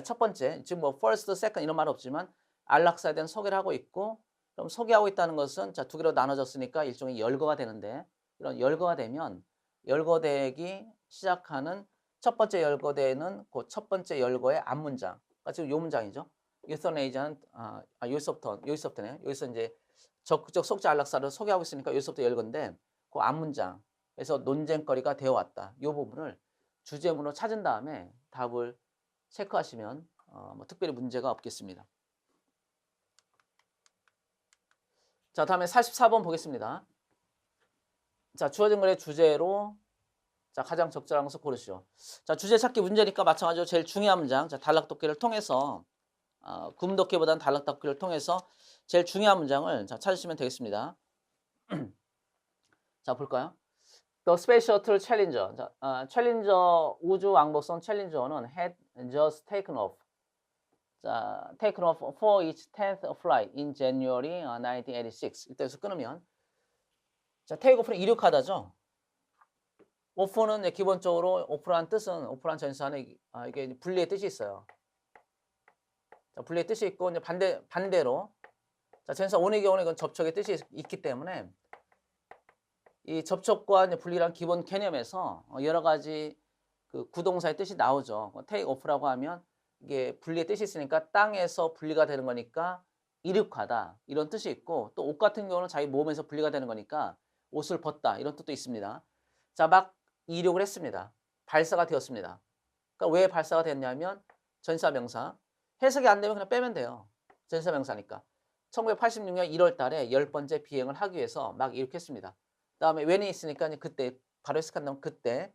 첫 번째, 지금 뭐 first, second 이런 말 없지만 안락사에 대한 소개를 하고 있고 그럼 소개하고 있다는 것은 자, 두 개로 나눠졌으니까 일종의 열거가 되는데 이런 열거가 되면 열거되기 시작하는 첫 번째 열거되는 그 첫 번째 열거의 앞문장. 그러니까 지금 요 문장이죠. 유서네이자는 여기서부터네. 여기서 이제 적극적 속죄 안락사를 소개하고 있으니까 여기서부터 열건데 그 앞문장. 그래서 논쟁거리가 되어 왔다. 이 부분을 주제문으로 찾은 다음에 답을 체크하시면 뭐 특별히 문제가 없겠습니다. 자, 다음에 44번 보겠습니다. 자, 주어진 글의 주제로 자, 가장 적절한 것을 고르시오. 자, 주제 찾기 문제니까 마찬가지로 제일 중요한 문장. 자, 단락독기를 통해서 구문독기보다는 단락독기를 통해서 제일 중요한 문장을 자, 찾으시면 되겠습니다. 자, 볼까요? The Space Shuttle Challenger. 자, 챌린저 우주 왕복선 챌린저는 had just taken off. 자, taken off for its 10th flight in January 1986. 이때에서 끊으면 자, 테이크오프는 이륙하다죠. 오프는 이제 기본적으로 오프라는 뜻은 오프라는 전사는 이게 분리의 뜻이 있어요. 자, 분리의 뜻이 있고 이제 반대로 자, 전사 on의 경우는 이건 접촉의 뜻이 있기 때문에 이 접촉과 이제 분리란 기본 개념에서 여러 가지 그 구동사의 뜻이 나오죠. take off라고 하면 이게 분리의 뜻이 있으니까 땅에서 분리가 되는 거니까 이륙하다 이런 뜻이 있고 또 옷 같은 경우는 자기 몸에서 분리가 되는 거니까 옷을 벗다 이런 뜻도 있습니다. 자, 막 이륙을 했습니다. 발사가 되었습니다. 그러니까 왜 발사가 됐냐면 전사명사. 해석이 안 되면 그냥 빼면 돼요. 전사명사니까. 1986년 1월 달에 10번째 비행을 하기 위해서 막 이륙했습니다. 그 다음에 when이 있으니까 그때 바로 해석한다면 그때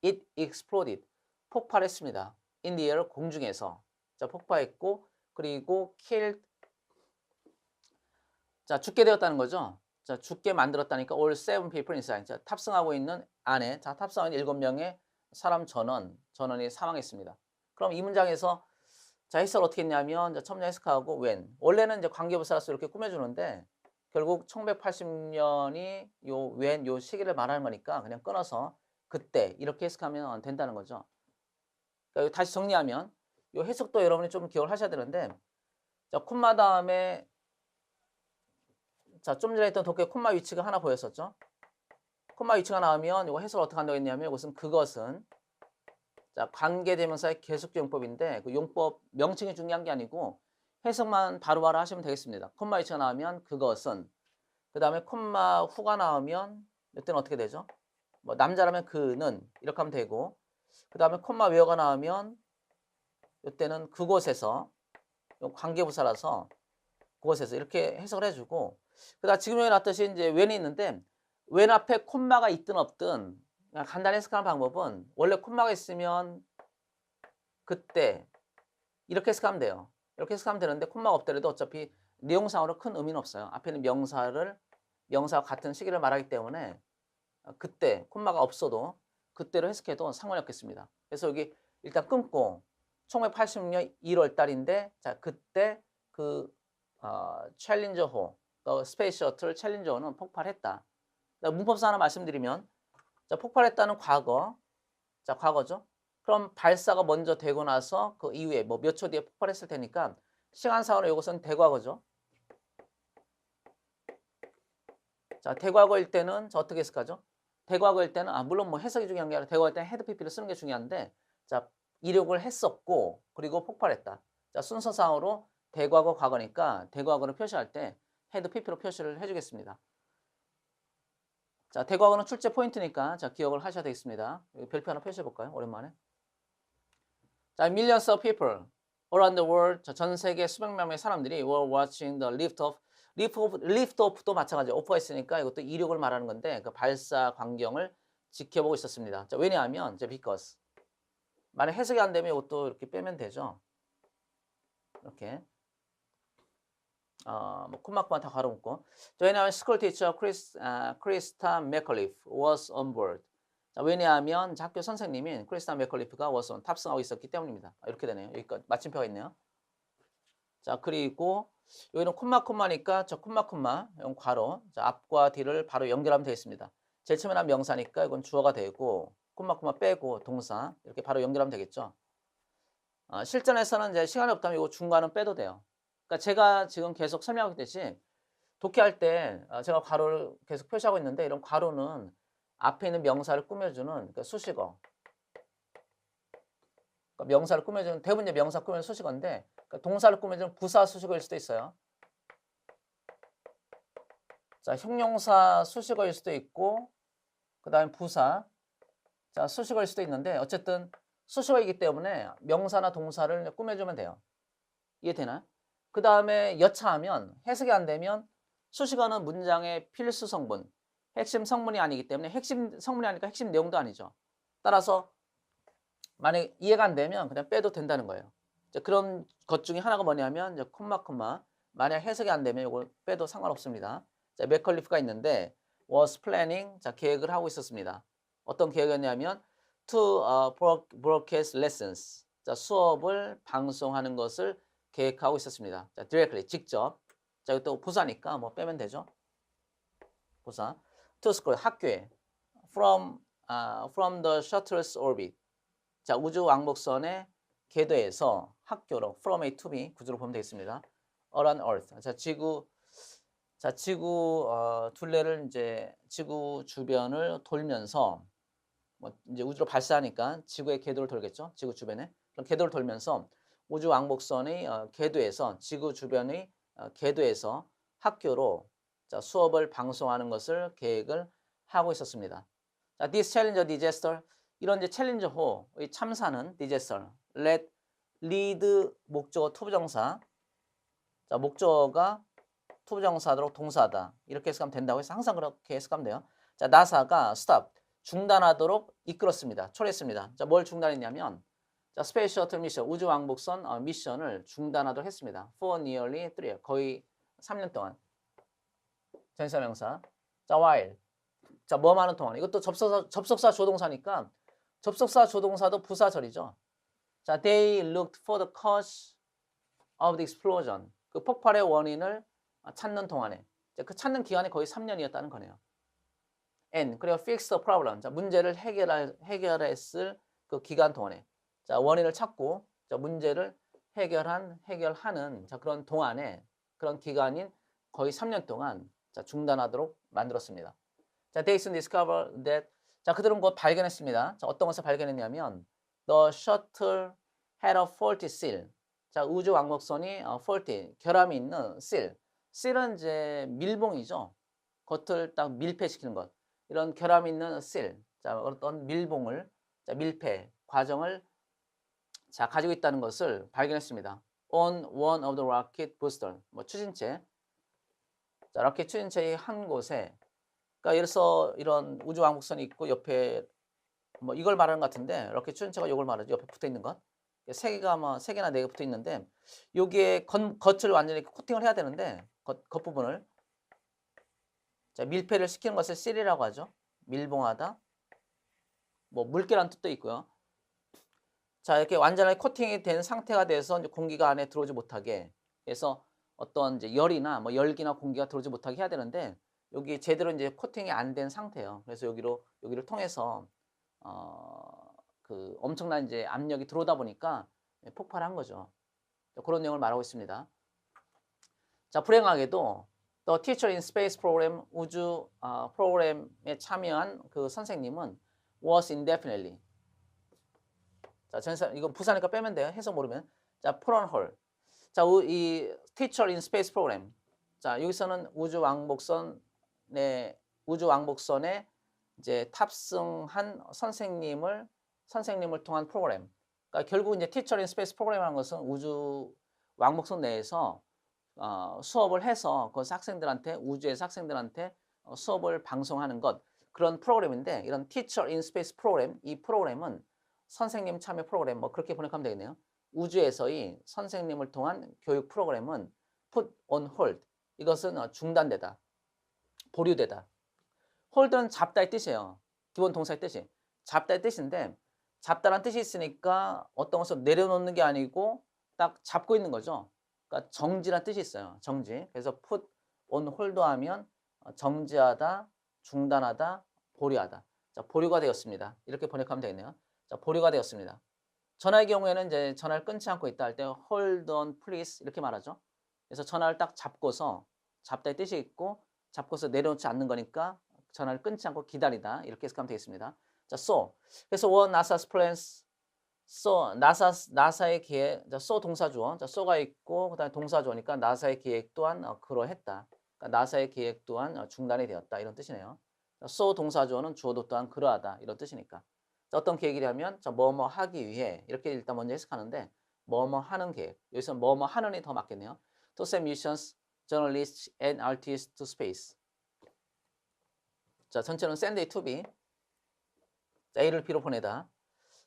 it exploded. 폭발했습니다. in the air 공중에서. 자, 폭발했고 그리고 killed. 자, 죽게 되었다는 거죠. 자, 죽게 만들었다니까 all 7 people inside. 자, 탑승하고 있는 안에 자, 탑승한 7명의 사람 전원이 사망했습니다. 그럼 이 문장에서 자, 해석을 어떻게 했냐면 자, 첨자 해석하고 when. 원래는 이제 관계부사로서 이렇게 꾸며주는데 결국 1980년이 요 when 요 시기를 말하는 거니까 그냥 끊어서 그때 이렇게 해석하면 된다는 거죠. 그러니까 다시 정리하면 요 해석도 여러분이 좀 기억을 하셔야 되는데 자, 콤마 다음에 자, 좀 전에 했던 독해 콤마 위치가 하나 보였었죠. 콤마 위치가 나오면 이거 해석을 어떻게 한다고 했냐면 이것은 그것은 자, 관계대명사의 계속용법인데 그 용법 명칭이 중요한 게 아니고 해석만 바로바로 하시면 되겠습니다. 콤마 위치가 나오면 그것은 그 다음에 콤마 후가 나오면 이때는 어떻게 되죠? 뭐 남자라면 그는 이렇게 하면 되고 그 다음에 콤마 웨어가 나오면 이때는 그곳에서 관계부사라서 그곳에서 이렇게 해석을 해주고 그다음 지금 여기 놨듯이 이제 when이 있는데 when 앞에 콤마가 있든 없든 그냥 간단히 해석하는 방법은 원래 콤마가 있으면 그때 이렇게 해석하면 돼요. 이렇게 해석하면 되는데 콤마가 없더라도 어차피 내용상으로 큰 의미는 없어요. 앞에는 명사와 같은 시기를 말하기 때문에 그때 콤마가 없어도 그때로 해석해도 상관이 없겠습니다. 그래서 여기 일단 끊고 1986년 1월 달인데 자 그때 그 챌린저호 스페이스 셔틀 챌린저호는 폭발했다. 문법상 하나 말씀드리면 자, 폭발했다는 과거. 자, 과거죠. 그럼 발사가 먼저 되고 나서 그 이후에 뭐 몇 초 뒤에 폭발했을 테니까 시간상으로 이것은 대과거죠. 자, 대과거일 때는 자, 어떻게 해석하죠? 대과거일 때는 물론 뭐 해석이 중요한 게 아니라 대과거일 때는 헤드 PP를 쓰는 게 중요한데 자, 이륙을 했었고 그리고 폭발했다. 자, 순서상으로 대과거 과거니까 대과거를 표시할 때 헤드 PP로 표시를 해주겠습니다. 자, 대과거는 출제 포인트니까 자, 기억을 하셔야 되겠습니다. 여기 별표 하나 표시해 볼까요? 오랜만에. 자, millions of people around the world. 자, 전 세계 수백 명의 사람들이 were watching the lift-off도 마찬가지로 오프가 있으니까 이것도 이륙을 말하는 건데 그 발사 광경을 지켜보고 있었습니다. 자, 왜냐하면 자, because. 만약 해석이 안 되면 이것도 이렇게 빼면 되죠. 이렇게. 뭐 콤마콤마 다 가로 묶고. 왜냐하면 school teacher 크리스타 맥컬리프 was on board. 자, 왜냐하면 학교 선생님인 크리스타 맥컬리프가 was on 탑승하고 있었기 때문입니다. 이렇게 되네요. 여기까지 마침표가 있네요. 자, 그리고 여기는 콤마콤마니까 저 콤마콤마 이건 괄호. 자, 앞과 뒤를 바로 연결하면 되겠습니다. 제일 처음에 난 명사니까 이건 주어가 되고 콤마콤마 빼고 동사 이렇게 바로 연결하면 되겠죠. 실전에서는 이제 시간이 없다면 이거 중간은 빼도 돼요. 그러니까 제가 지금 계속 설명하고 있듯이 독해할 때 제가 괄호를 계속 표시하고 있는데 이런 괄호는 앞에 있는 명사를 꾸며주는 그러니까 수식어. 그러니까 명사를 꾸며주는 대부분 이제 명사 꾸며주는 수식어인데 그러니까 동사를 꾸며주는 부사 수식어일 수도 있어요. 자, 형용사 수식어일 수도 있고 그 다음에 부사 자 수식어일 수도 있는데 어쨌든 수식어이기 때문에 명사나 동사를 꾸며주면 돼요. 이해되나요? 그 다음에 여차하면 해석이 안 되면 수식어는 문장의 필수 성분, 핵심 성분이 아니기 때문에 핵심 성분이 아니니까 핵심 내용도 아니죠. 따라서 만약 이해가 안 되면 그냥 빼도 된다는 거예요. 그런 것 중에 하나가 뭐냐면 이제 콤마 만약 해석이 안 되면 이걸 빼도 상관없습니다. 자, 맥컬리프가 있는데 was planning. 자, 계획을 하고 있었습니다. 어떤 계획이었냐면 to broadcast lessons. 자, 수업을 방송하는 것을 계획하고 있었습니다. 자, directly 직접. 자, 이것도 부사니까 뭐 빼면 되죠. 부사. to school 학교에 from the shuttle's orbit. 자, 우주 왕복선의 궤도에서 학교로 from A to B 구조로 보면 되겠습니다. around Earth. 자, 지구 둘레를 이제 지구 주변을 돌면서 뭐 이제 우주로 발사하니까 지구의 궤도를 돌겠죠. 지구 주변에. 그럼 궤도를 돌면서 우주 왕복선의 궤도에서 지구 주변의 궤도에서 학교로 자, 수업을 방송하는 것을 계획을 하고 있었습니다. 자, this challenger disaster 이런 이제 챌린저호의 참사는 disaster, lead 목적어 투부정사. 자, 목적어가 투부정사도록 동사다. 이렇게 해석하면 된다고 해서 항상 그렇게 해석하면 돼요. 자, 나사가 stop 중단하도록 이끌었습니다. 초래했습니다. 자, 뭘 중단했냐면 자, 스페이스 셔틀 미션 우주 왕복선 미션을 중단하도록 했습니다. For nearly 3 years 거의 3년 동안. 전사명사. 자, while 자, 뭐 하는 동안. 이것도 접속사 조동사니까 접속사 조동사도 부사절이죠. 자, they looked for the cause of the explosion. 그 폭발의 원인을 찾는 동안에. 그 찾는 기간이 거의 3년이었다는 거네요. and 그리고 fix the problem. 자, 문제를 해결했을 그 기간 동안에. 자, 원인을 찾고 자, 문제를 해결하는 자, 그런 동안에 그런 기간인 거의 3년 동안 자, 중단하도록 만들었습니다. 자, they soon discovered that 자, 그들은 곧 발견했습니다. 자, 어떤 것을 발견했냐면 the shuttle had a faulty seal. 자, 우주 왕복선이 faulty 결함이 있는 seal. seal은 이제 밀봉이죠. 겉을 딱 밀폐시키는 것. 이런 결함이 있는 seal. 자, 어떤 밀봉을 자, 밀폐 과정을 자, 가지고 있다는 것을 발견했습니다. on one of the rocket booster. 뭐 추진체. 자, 로켓 추진체의 한 곳에 그러니까 예를 들어서 이런 우주 왕복선이 있고 옆에 뭐 이걸 말하는 것 같은데 로켓 추진체가 이걸 말하죠. 옆에 붙어 있는 것. 세 개나 네 개 붙어 있는데 여기에 겉을 완전히 코팅을 해야 되는데 겉부분을 자, 밀폐를 시키는 것을 seal이라고 하죠. 밀봉하다. 뭐 물개란 뜻도 있고요. 자, 이렇게 완전하게 코팅이 된 상태가 돼서 이제 공기가 안에 들어오지 못하게 해서 어떤 이제 열이나 뭐 열기나 공기가 들어오지 못하게 해야 되는데 여기 제대로 이제 코팅이 안 된 상태예요. 그래서 여기를 통해서 그 엄청난 이제 압력이 들어오다 보니까 폭발한 거죠. 그런 내용을 말하고 있습니다. 자, 불행하게도 The Teacher in Space 프로그램 우주 프로그램에 참여한 그 선생님은 was indefinitely 자, 이거 부사니까 빼면 돼요. 해석 모르면. 자, put on hold. 자, 이 Teacher in Space 프로그램. 자, 여기서는 우주 왕복선에 이제 탑승한 선생님을 통한 프로그램. 그러니까 결국 이제 Teacher in Space 프로그램이라는 것은 우주 왕복선 내에서 수업을 해서 그 학생들한테 우주에서 학생들한테 수업을 방송하는 것 그런 프로그램인데 이런 Teacher in Space 프로그램 이 프로그램은 선생님 참여 프로그램 뭐 그렇게 번역하면 되겠네요. 우주에서의 선생님을 통한 교육 프로그램은 put on hold 이것은 중단되다, 보류되다. hold는 잡다의 뜻이에요. 기본 동사의 뜻이 잡다의 뜻인데 잡다란 뜻이 있으니까 어떤 것을 내려놓는 게 아니고 딱 잡고 있는 거죠. 그러니까 정지란 뜻이 있어요. 정지. 그래서 put on hold 하면 정지하다, 중단하다, 보류하다. 자, 보류가 되었습니다. 이렇게 번역하면 되겠네요. 자, 보류가 되었습니다. 전화의 경우에는 이제 전화를 끊지 않고 있다 할 때 hold on please 이렇게 말하죠. 그래서 전화를 딱 잡고서 잡다의 뜻이 있고 잡고서 내려놓지 않는 거니까 전화를 끊지 않고 기다리다 이렇게 해석하면 되겠습니다. 자, 그래서 what NASA's plans 나사의 계획, 자, 동사주어, 자, so가 있고 그다음에 동사주어니까 나사의 계획 또한 그러했다. 그러니까 나사의 계획 또한 중단이 되었다 이런 뜻이네요. 자, 동사주어는 주어도 또한 그러하다 이런 뜻이니까. 자, 어떤 계획이라면 자, 뭐뭐 하기 위해 이렇게 일단 먼저 해석하는데 뭐뭐 하는 계획. 여기서 뭐뭐 하는이 더 맞겠네요. To send missions, journalists and artists to space. 자, 전체는 send A to B. 자, A를 B로 보내다.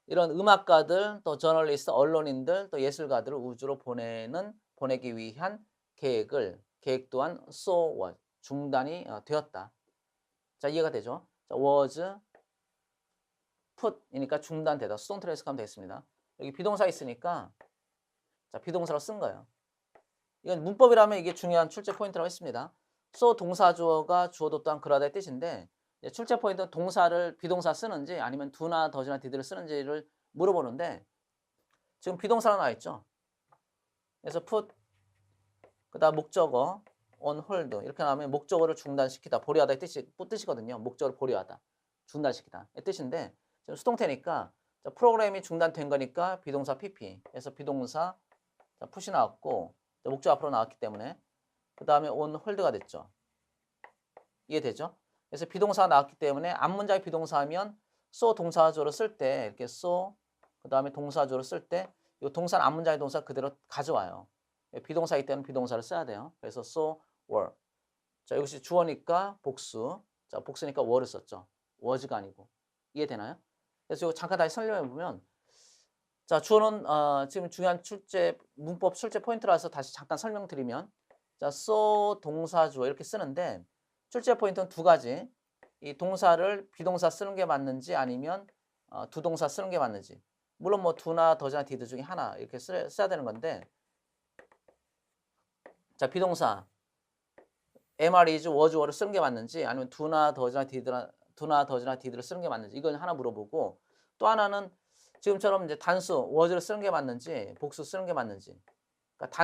이런 음악가들, 또 저널리스트, 언론인들, 또 예술가들을 우주로 보내기 위한 계획 또한 중단이 되었다. 자, 이해가 되죠? 자, was put이니까 중단되다. 수동 트레이스 하면 되겠습니다. 여기 비동사 있으니까 자, 비동사로 쓴 거예요. 이건 문법이라면 이게 중요한 출제 포인트라고 했습니다. so 동사 주어가 주어도 또한 그러다의 뜻인데 출제 포인트는 동사를 비동사 쓰는지 아니면 do나 does나 did를 쓰는지를 물어보는데 지금 비동사로 나와 있죠. 그래서 put 그다음 목적어 on hold 이렇게 나오면 목적어를 중단시키다 보류하다의 뜻이거든요. 목적어를 보류하다 중단시키다 의 뜻인데 지금 수동태니까 자, 프로그램이 중단된 거니까 비동사 pp 그래서 비동사 자, put이 나왔고 자, 목적 앞으로 나왔기 때문에 그 다음에 on hold가 됐죠. 이해되죠? 그래서 비동사가 나왔기 때문에 앞문장에 비동사하면 so 동사주어로 쓸 때 이렇게 so 그 다음에 동사주어로 쓸 때 이 동사는 앞문장의 동사 그대로 가져와요. 비동사이기 때문에 비동사를 써야 돼요. 그래서 so were. 자, 여기서 주어니까 복수. 자, 복수니까 were를 썼죠. was가 아니고. 이해되나요? 그래서 이거 잠깐 다시 설명해 보면 자, 주어는 지금 중요한 문법 출제 포인트라서 다시 잠깐 설명드리면 자, so 동사주어 이렇게 쓰는데 출제 포인트는 두 가지. 이 동사를 비동사 쓰는 게 맞는지 아니면 두 동사 쓰는 게 맞는지. 물론 뭐 do나 does나 did 중에 하나 이렇게 써야 되는 건데 자, 비동사 am, is, was, were를 쓰는 게 맞는지 아니면 do나 does나 did를 쓰는 게 맞는지 이건 하나 물어보고 또 하나는 지금처럼 이제 단수 was를 쓰는 게 맞는지 복수 쓰는 게 맞는지 그러니까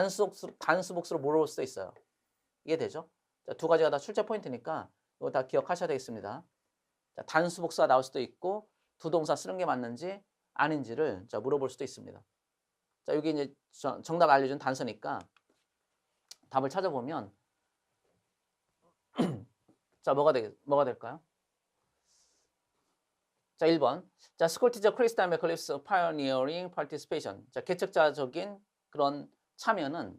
단수 복수로 물어볼 수도 있어요. 이해되죠? 자, 두 가지가 다 출제 포인트니까 이거 다 기억하셔야 되겠습니다. 자, 단수 복수가 나올 수도 있고 두 동사 쓰는 게 맞는지 아닌지를 자, 물어볼 수도 있습니다. 자, 여기 이제 정답 알려준 단서니까 답을 찾아보면 자, 뭐가 될까요? 자, 1번. 자, 스쿨 티처 크리스탈 맥컬리프스 파이어니어링 파티시페이션. 자, 개척자적인 그런 참여는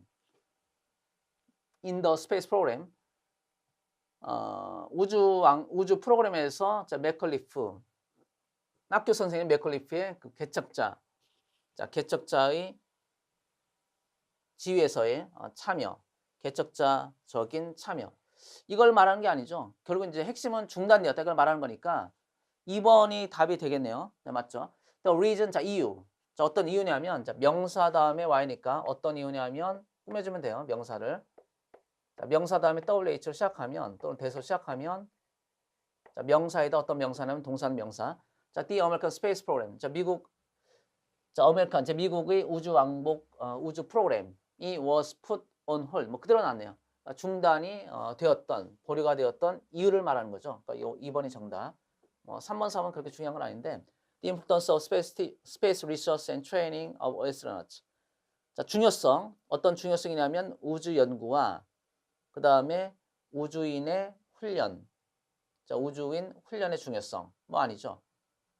in the space program 우주 프로그램에서 자, 맥컬리프 학교 선생님 맥컬리프의 그 개척자 자, 개척자의 지위에서의 참여 개척자적인 참여 이걸 말하는 게 아니죠. 결국 이제 핵심은 중단되었다 이걸 말하는 거니까 2번이 답이 되겠네요. 네, 맞죠? The reason, 자, 이유. 자, 어떤 이유냐면, 자, 명사 다음에 y니까 어떤 이유냐면 꾸며주면 돼요. 명사를. 자, 명사 다음에 WH로 시작하면, 또는 대서 시작하면, 자, 명사이다. 어떤 명사냐면 동사는 명사. 자, The American Space Program. 자, 미국의 우주 왕복, 우주 프로그램이 was put on hold. 뭐, 그대로 나왔네요. 그러니까 중단이 되었던, 보류가 되었던 이유를 말하는 거죠. 그러니까 요 2번이 정답. 3번, 4번 그렇게 중요한 건 아닌데 The importance of space research and training of astronauts. 자, 중요성. 어떤 중요성이냐면 우주 연구와 그 다음에 우주인의 훈련. 자, 우주인 훈련의 중요성. 뭐 아니죠.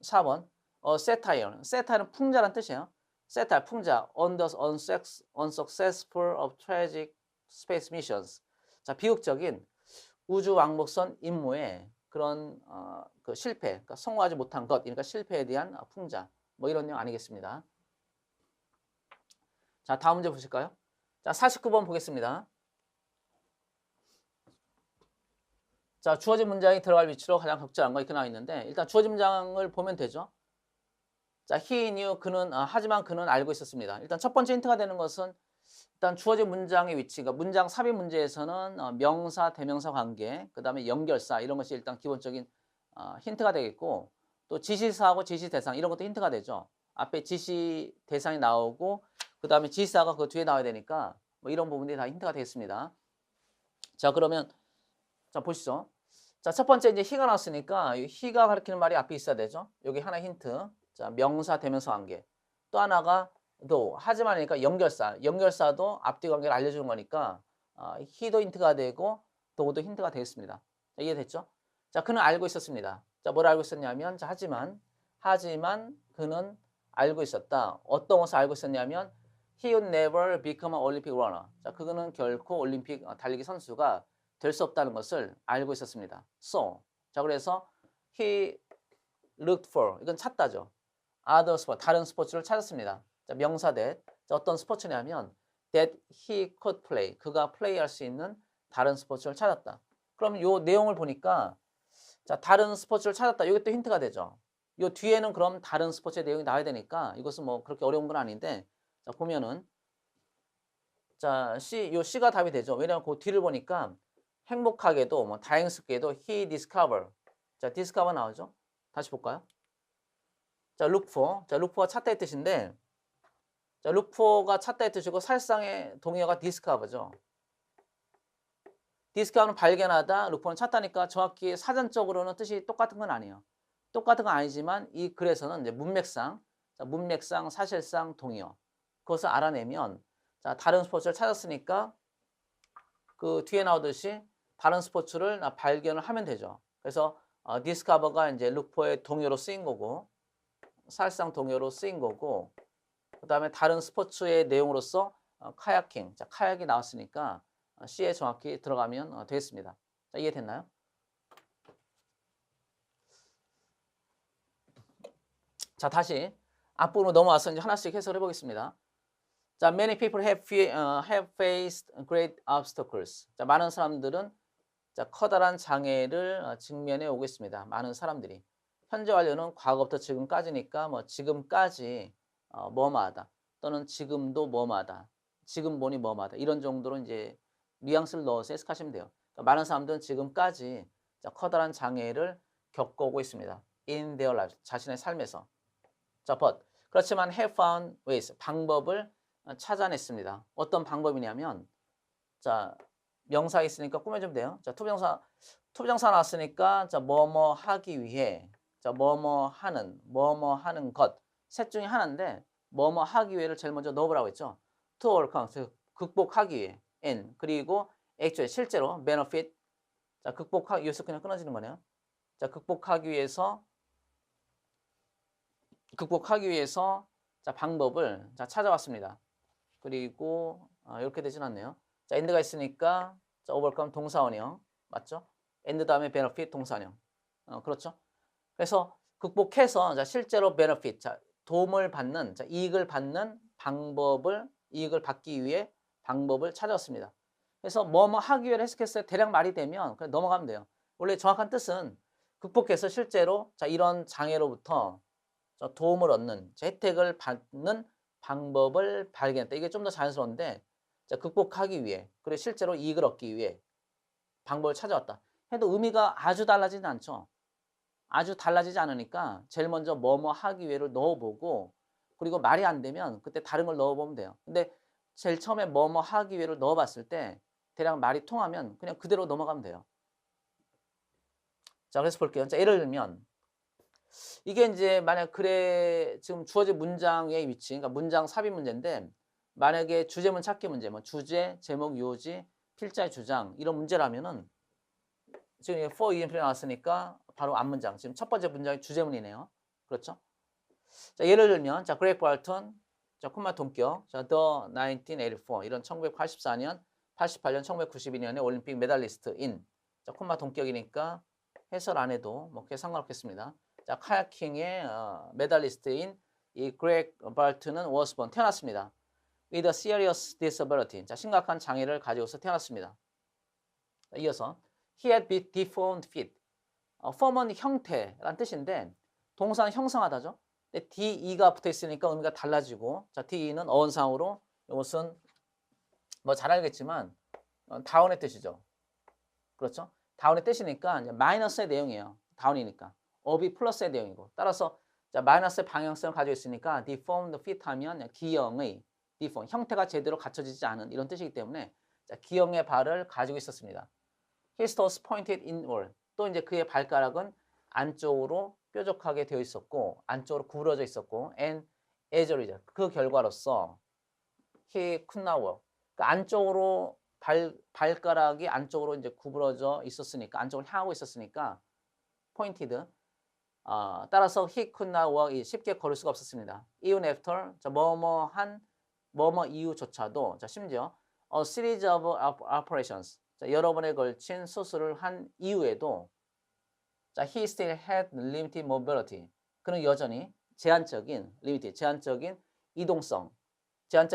4번. satire. satire는 풍자란 뜻이에요. satire, 풍자. On the unsuccessful of tragic space missions. 자, 비극적인 우주 왕복선 임무에 그런 그 실패, 그러니까 성공하지 못한 것, 그러니까 실패에 대한 풍자, 뭐 이런 내용 아니겠습니다. 자, 다음 문제 보실까요? 자, 49번 보겠습니다. 자, 주어진 문장이 들어갈 위치로 가장 적절한 거 이렇게 나와 있는데 일단 주어진 문장을 보면 되죠. 자, he knew 그는 하지만 그는 알고 있었습니다. 일단 첫 번째 힌트가 되는 것은 일단 주어진 문장의 위치, 그러니까 문장 삽입 문제에서는 명사, 대명사 관계, 그 다음에 연결사 이런 것이 일단 기본적인 힌트가 되겠고 또 지시사하고 지시대상 이런 것도 힌트가 되죠. 앞에 지시대상이 나오고 그 다음에 지시사가 그 뒤에 나와야 되니까 뭐 이런 부분들이 다 힌트가 되겠습니다. 자, 그러면 자, 보시죠. 자, 첫 번째 이제 he가 나왔으니까 이 he가 가리키는 말이 앞에 있어야 되죠. 여기 하나 힌트. 자, 명사, 대명사 관계. 또 하나가 도 하지만이니까 연결사도 앞뒤 관계를 알려주는 거니까 he도 힌트가 되고 do도 힌트가 되겠습니다. 자, 이해됐죠? 자, 그는 알고 있었습니다. 자, 뭘 알고 있었냐면 자, 하지만 그는 알고 있었다. 어떤 것을 알고 있었냐면 he would never become an Olympic runner. 자, 그는 결코 올림픽 달리기 선수가 될 수 없다는 것을 알고 있었습니다. So, 자, 그래서 he looked for 이건 찾다죠. other sport 다른 스포츠를 찾았습니다. 자, 명사 that. 자, 어떤 스포츠냐면 that he could play. 그가 플레이할 수 있는 다른 스포츠를 찾았다. 그럼 요 내용을 보니까 자, 다른 스포츠를 찾았다. 이게 또 힌트가 되죠. 요 뒤에는 그럼 다른 스포츠의 내용이 나와야 되니까 이것은 뭐 그렇게 어려운 건 아닌데 자, 보면은 자, 요 C가 답이 되죠. 왜냐하면 그 뒤를 보니까 행복하게도 뭐 다행스럽게도 he discover. 자, discover 나오죠. 다시 볼까요? 자, look for. 자, look for가 찾다의 뜻인데 자, look for가 찾다의 뜻이고 사실상의 동의어가 discover죠. discover는 발견하다, look for는 찾다니까 정확히 사전적으로는 뜻이 똑같은 건 아니에요. 똑같은 건 아니지만 이 글에서는 이제 문맥상, 자, 문맥상, 사실상 동의어 그것을 알아내면 자, 다른 스포츠를 찾았으니까 그 뒤에 나오듯이 다른 스포츠를 발견을 하면 되죠. 그래서 discover가 이제 look for의 동의어로 쓰인 거고 사실상 동의어로 쓰인 거고 그다음에 다른 스포츠의 내용으로서 카야킹, 자, 카약이 나왔으니까 C에 정확히 들어가면 되겠습니다. 자, 이해됐나요? 자, 다시 앞부분으로 넘어와서 이제 하나씩 해석해 보겠습니다. 자, many people have faced great obstacles. 자, 많은 사람들은 자, 커다란 장애를 직면해 오고 있습니다. 많은 사람들이. 현재 완료는 과거부터 지금까지니까 뭐 지금까지 뭐뭐하다 또는 지금도 뭐뭐하다. 지금 보니 뭐뭐하다. 이런 정도로 이제 뉘앙스를 넣어서 해석하시면 돼요. 그러니까 많은 사람들은 지금까지 자, 커다란 장애를 겪어오고 있습니다. In their lives. 자신의 삶에서. 자, but 그렇지만 have found ways. 방법을 찾아냈습니다. 어떤 방법이냐면 자, 명사 있으니까 꾸며주면 돼요. 자, 투부정사 나왔으니까 자, 뭐뭐 하기 위해 자, 뭐뭐 하는 것. 셋 중에 하나인데 뭐뭐 하기 위해를 제일 먼저 넣어보라고 했죠. to overcome, 극복하기 위해. and 그리고 actually 실제로 benefit. 자, 여기서 그냥 끊어지는 거네요. 자, 극복하기 위해서 자, 방법을 자, 찾아왔습니다. 그리고 이렇게 되진 않네요. 자, end가 있으니까 자, overcome 동사원형 맞죠? end 다음에 benefit 동사원형. 그렇죠? 그래서 극복해서 자, 실제로 benefit 자, 도움을 받는 자, 이익을 받기 위해 방법을 찾았습니다. 그래서 뭐뭐 하기 위해 해석했어요. 대략 말이 되면 그냥 넘어가면 돼요. 원래 정확한 뜻은 극복해서 실제로 자, 이런 장애로부터 도움을 얻는 혜택을 받는 방법을 발견했다. 이게 좀 더 자연스러운데 자, 극복하기 위해 그리고 실제로 이익을 얻기 위해 방법을 찾아왔다. 해도 의미가 아주 달라지진 않죠. 아주 달라지지 않으니까 제일 먼저 뭐뭐 하기 위해를 넣어보고 그리고 말이 안 되면 그때 다른 걸 넣어보면 돼요. 근데 제일 처음에 뭐뭐 하기 위해를 넣어봤을 때 대략 말이 통하면 그냥 그대로 넘어가면 돼요. 자, 그래서 볼게요. 자, 예를 들면 이게 이제 만약 글에 지금 주어진 문장의 위치, 그러니까 문장 삽입 문제인데 만약에 주제문 찾기 문제, 뭐 주제, 제목, 요지, 필자의 주장 이런 문제라면은 지금 for example 나왔으니까 바로 앞문장. 지금 첫 번째 문장이 주제문이네요. 그렇죠? 자, 예를 들면 자, 그레이프 발턴, 자, 콤마 동격, 자, The 1984 이런 1984년, 88년, 1992년의 올림픽 메달리스트 인, 자, 콤마 동격이니까 해설 안 해도 뭐 그게 상관없겠습니다. 자, 카야킹의 메달리스트인 이 그레이프 발턴은 was born 태어났습니다. with a serious disability. 자, 심각한 장애를 가지고서 태어났습니다. 자, 이어서 he had deformed feet. form은 형태란 뜻인데 동사는 형성하다죠. 근데 DE가 붙어 있으니까 의미가 달라지고 자, DE는 어원상으로 이것은 뭐 잘 알겠지만 다운의 뜻이죠. 그렇죠? 다운의 뜻이니까 이제 마이너스의 내용이에요. 다운이니까. 업이 플러스의 내용이고 따라서 자, 마이너스의 방향성을 가지고 있으니까 deformed feet 하면 기형의 deform, 형태가 제대로 갖춰지지 않은 이런 뜻이기 때문에 자, 기형의 발을 가지고 있었습니다. His toes pointed inward. 또 이제 그의 발가락은 안쪽으로 뾰족하게 되어 있었고 안쪽으로 구부러져 있었고 and as a result 그 결과로서 he could not walk. 그 안쪽으로 발가락이 안쪽으로 이제 구부러져 있었으니까 안쪽을 향하고 있었으니까 pointed 따라서 he could not walk 쉽게 걸을 수가 없었습니다. Even after 자, 뭐뭐 이후조차도 자, 심지어 a series of operations 자, 여러 번에 걸친 수술을 한 이후에도 자, he still had limited mobility. 그는 여전히 제한적인 제한적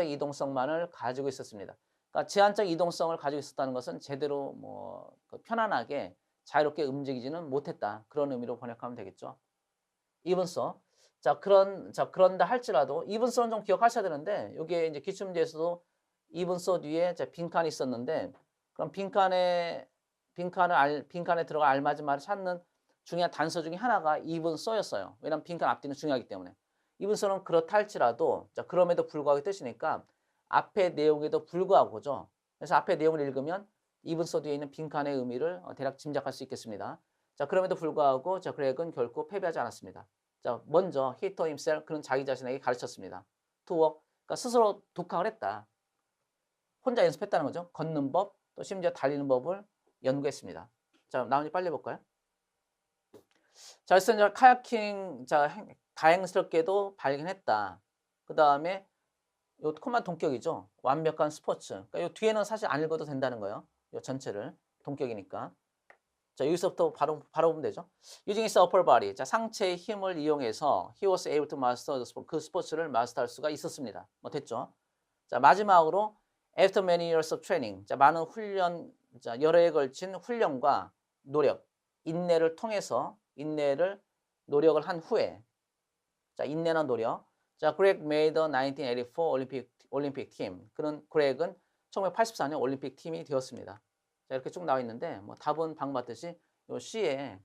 이동성만을 가지고 있었습니다. 그러니까 제한적 이동성을 가지고 있었다는 것은 제대로 뭐 편안하게 자유롭게 움직이지는 못했다. 그런 의미로 번역하면 되겠죠. even so. 그런다 할지라도 even so는 좀 기억하셔야 되는데 요게 이제 기출문제에서도 even so 뒤에 빈칸이 있었는데 그럼 빈칸에 들어갈 알맞은 말을 찾는 중요한 단서 중에 하나가 even so였어요. 왜냐면 빈칸 앞뒤는 중요하기 때문에. even so는 그렇다 할지라도 그럼에도 불구하고 뜻이니까 앞의 내용에도 불구하고죠. 그래서 앞의 내용을 읽으면 even so 뒤에 있는 빈칸의 의미를 대략 짐작할 수 있겠습니다. 그럼에도 불구하고 그렉은 결코 패배하지 않았습니다. 먼저 he taught himself, 그는 자기 자신에게 가르쳤습니다. to walk, 그러니까 스스로 독학을 했다. 혼자 연습했다는 거죠. 걷는 법, 또 심지어 달리는 법을 연구했습니다. 나머지 빨리 볼까요? 그래서 이제 카야킹, 다행스럽게도 발견했다. 그 다음에 요 코만 동격이죠. 완벽한 스포츠. 그러니까 요 뒤에는 사실 안 읽어도 된다는 거예요. 요 전체를 동격이니까. 여기서부터 바로 보면 되죠. Using his upper body. 상체의 힘을 이용해서 he was able to master the sport. 그 스포츠를 마스터할 수가 있었습니다. 됐죠. 마지막으로 after many years of training. 많은 훈련, 여러 해에 걸친 훈련과 노력, 인내를 통해서 노력을 한 후에 인내나 노력. Greg made the 1984 올림픽 팀. 그렉은 1984년 올림픽 팀이 되었습니다. 이렇게 쭉 나와 있는데 답은 방금 봤듯이 요 C에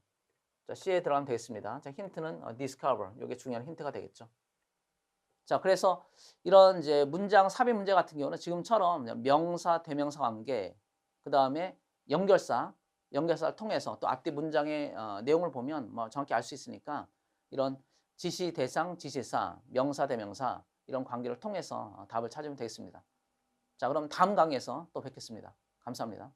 들어가면 되겠습니다. 힌트는 discover. 이게 중요한 힌트가 되겠죠. 그래서 이런 이제 문장 삽입 문제 같은 경우는 지금처럼 명사 대명사 관계, 그다음에 연결사를 통해서 또 앞뒤 문장의 내용을 보면 정확히 알 수 있으니까 이런 지시 대상, 지시사, 명사 대명사 이런 관계를 통해서 답을 찾으면 되겠습니다. 그럼 다음 강의에서 또 뵙겠습니다. 감사합니다.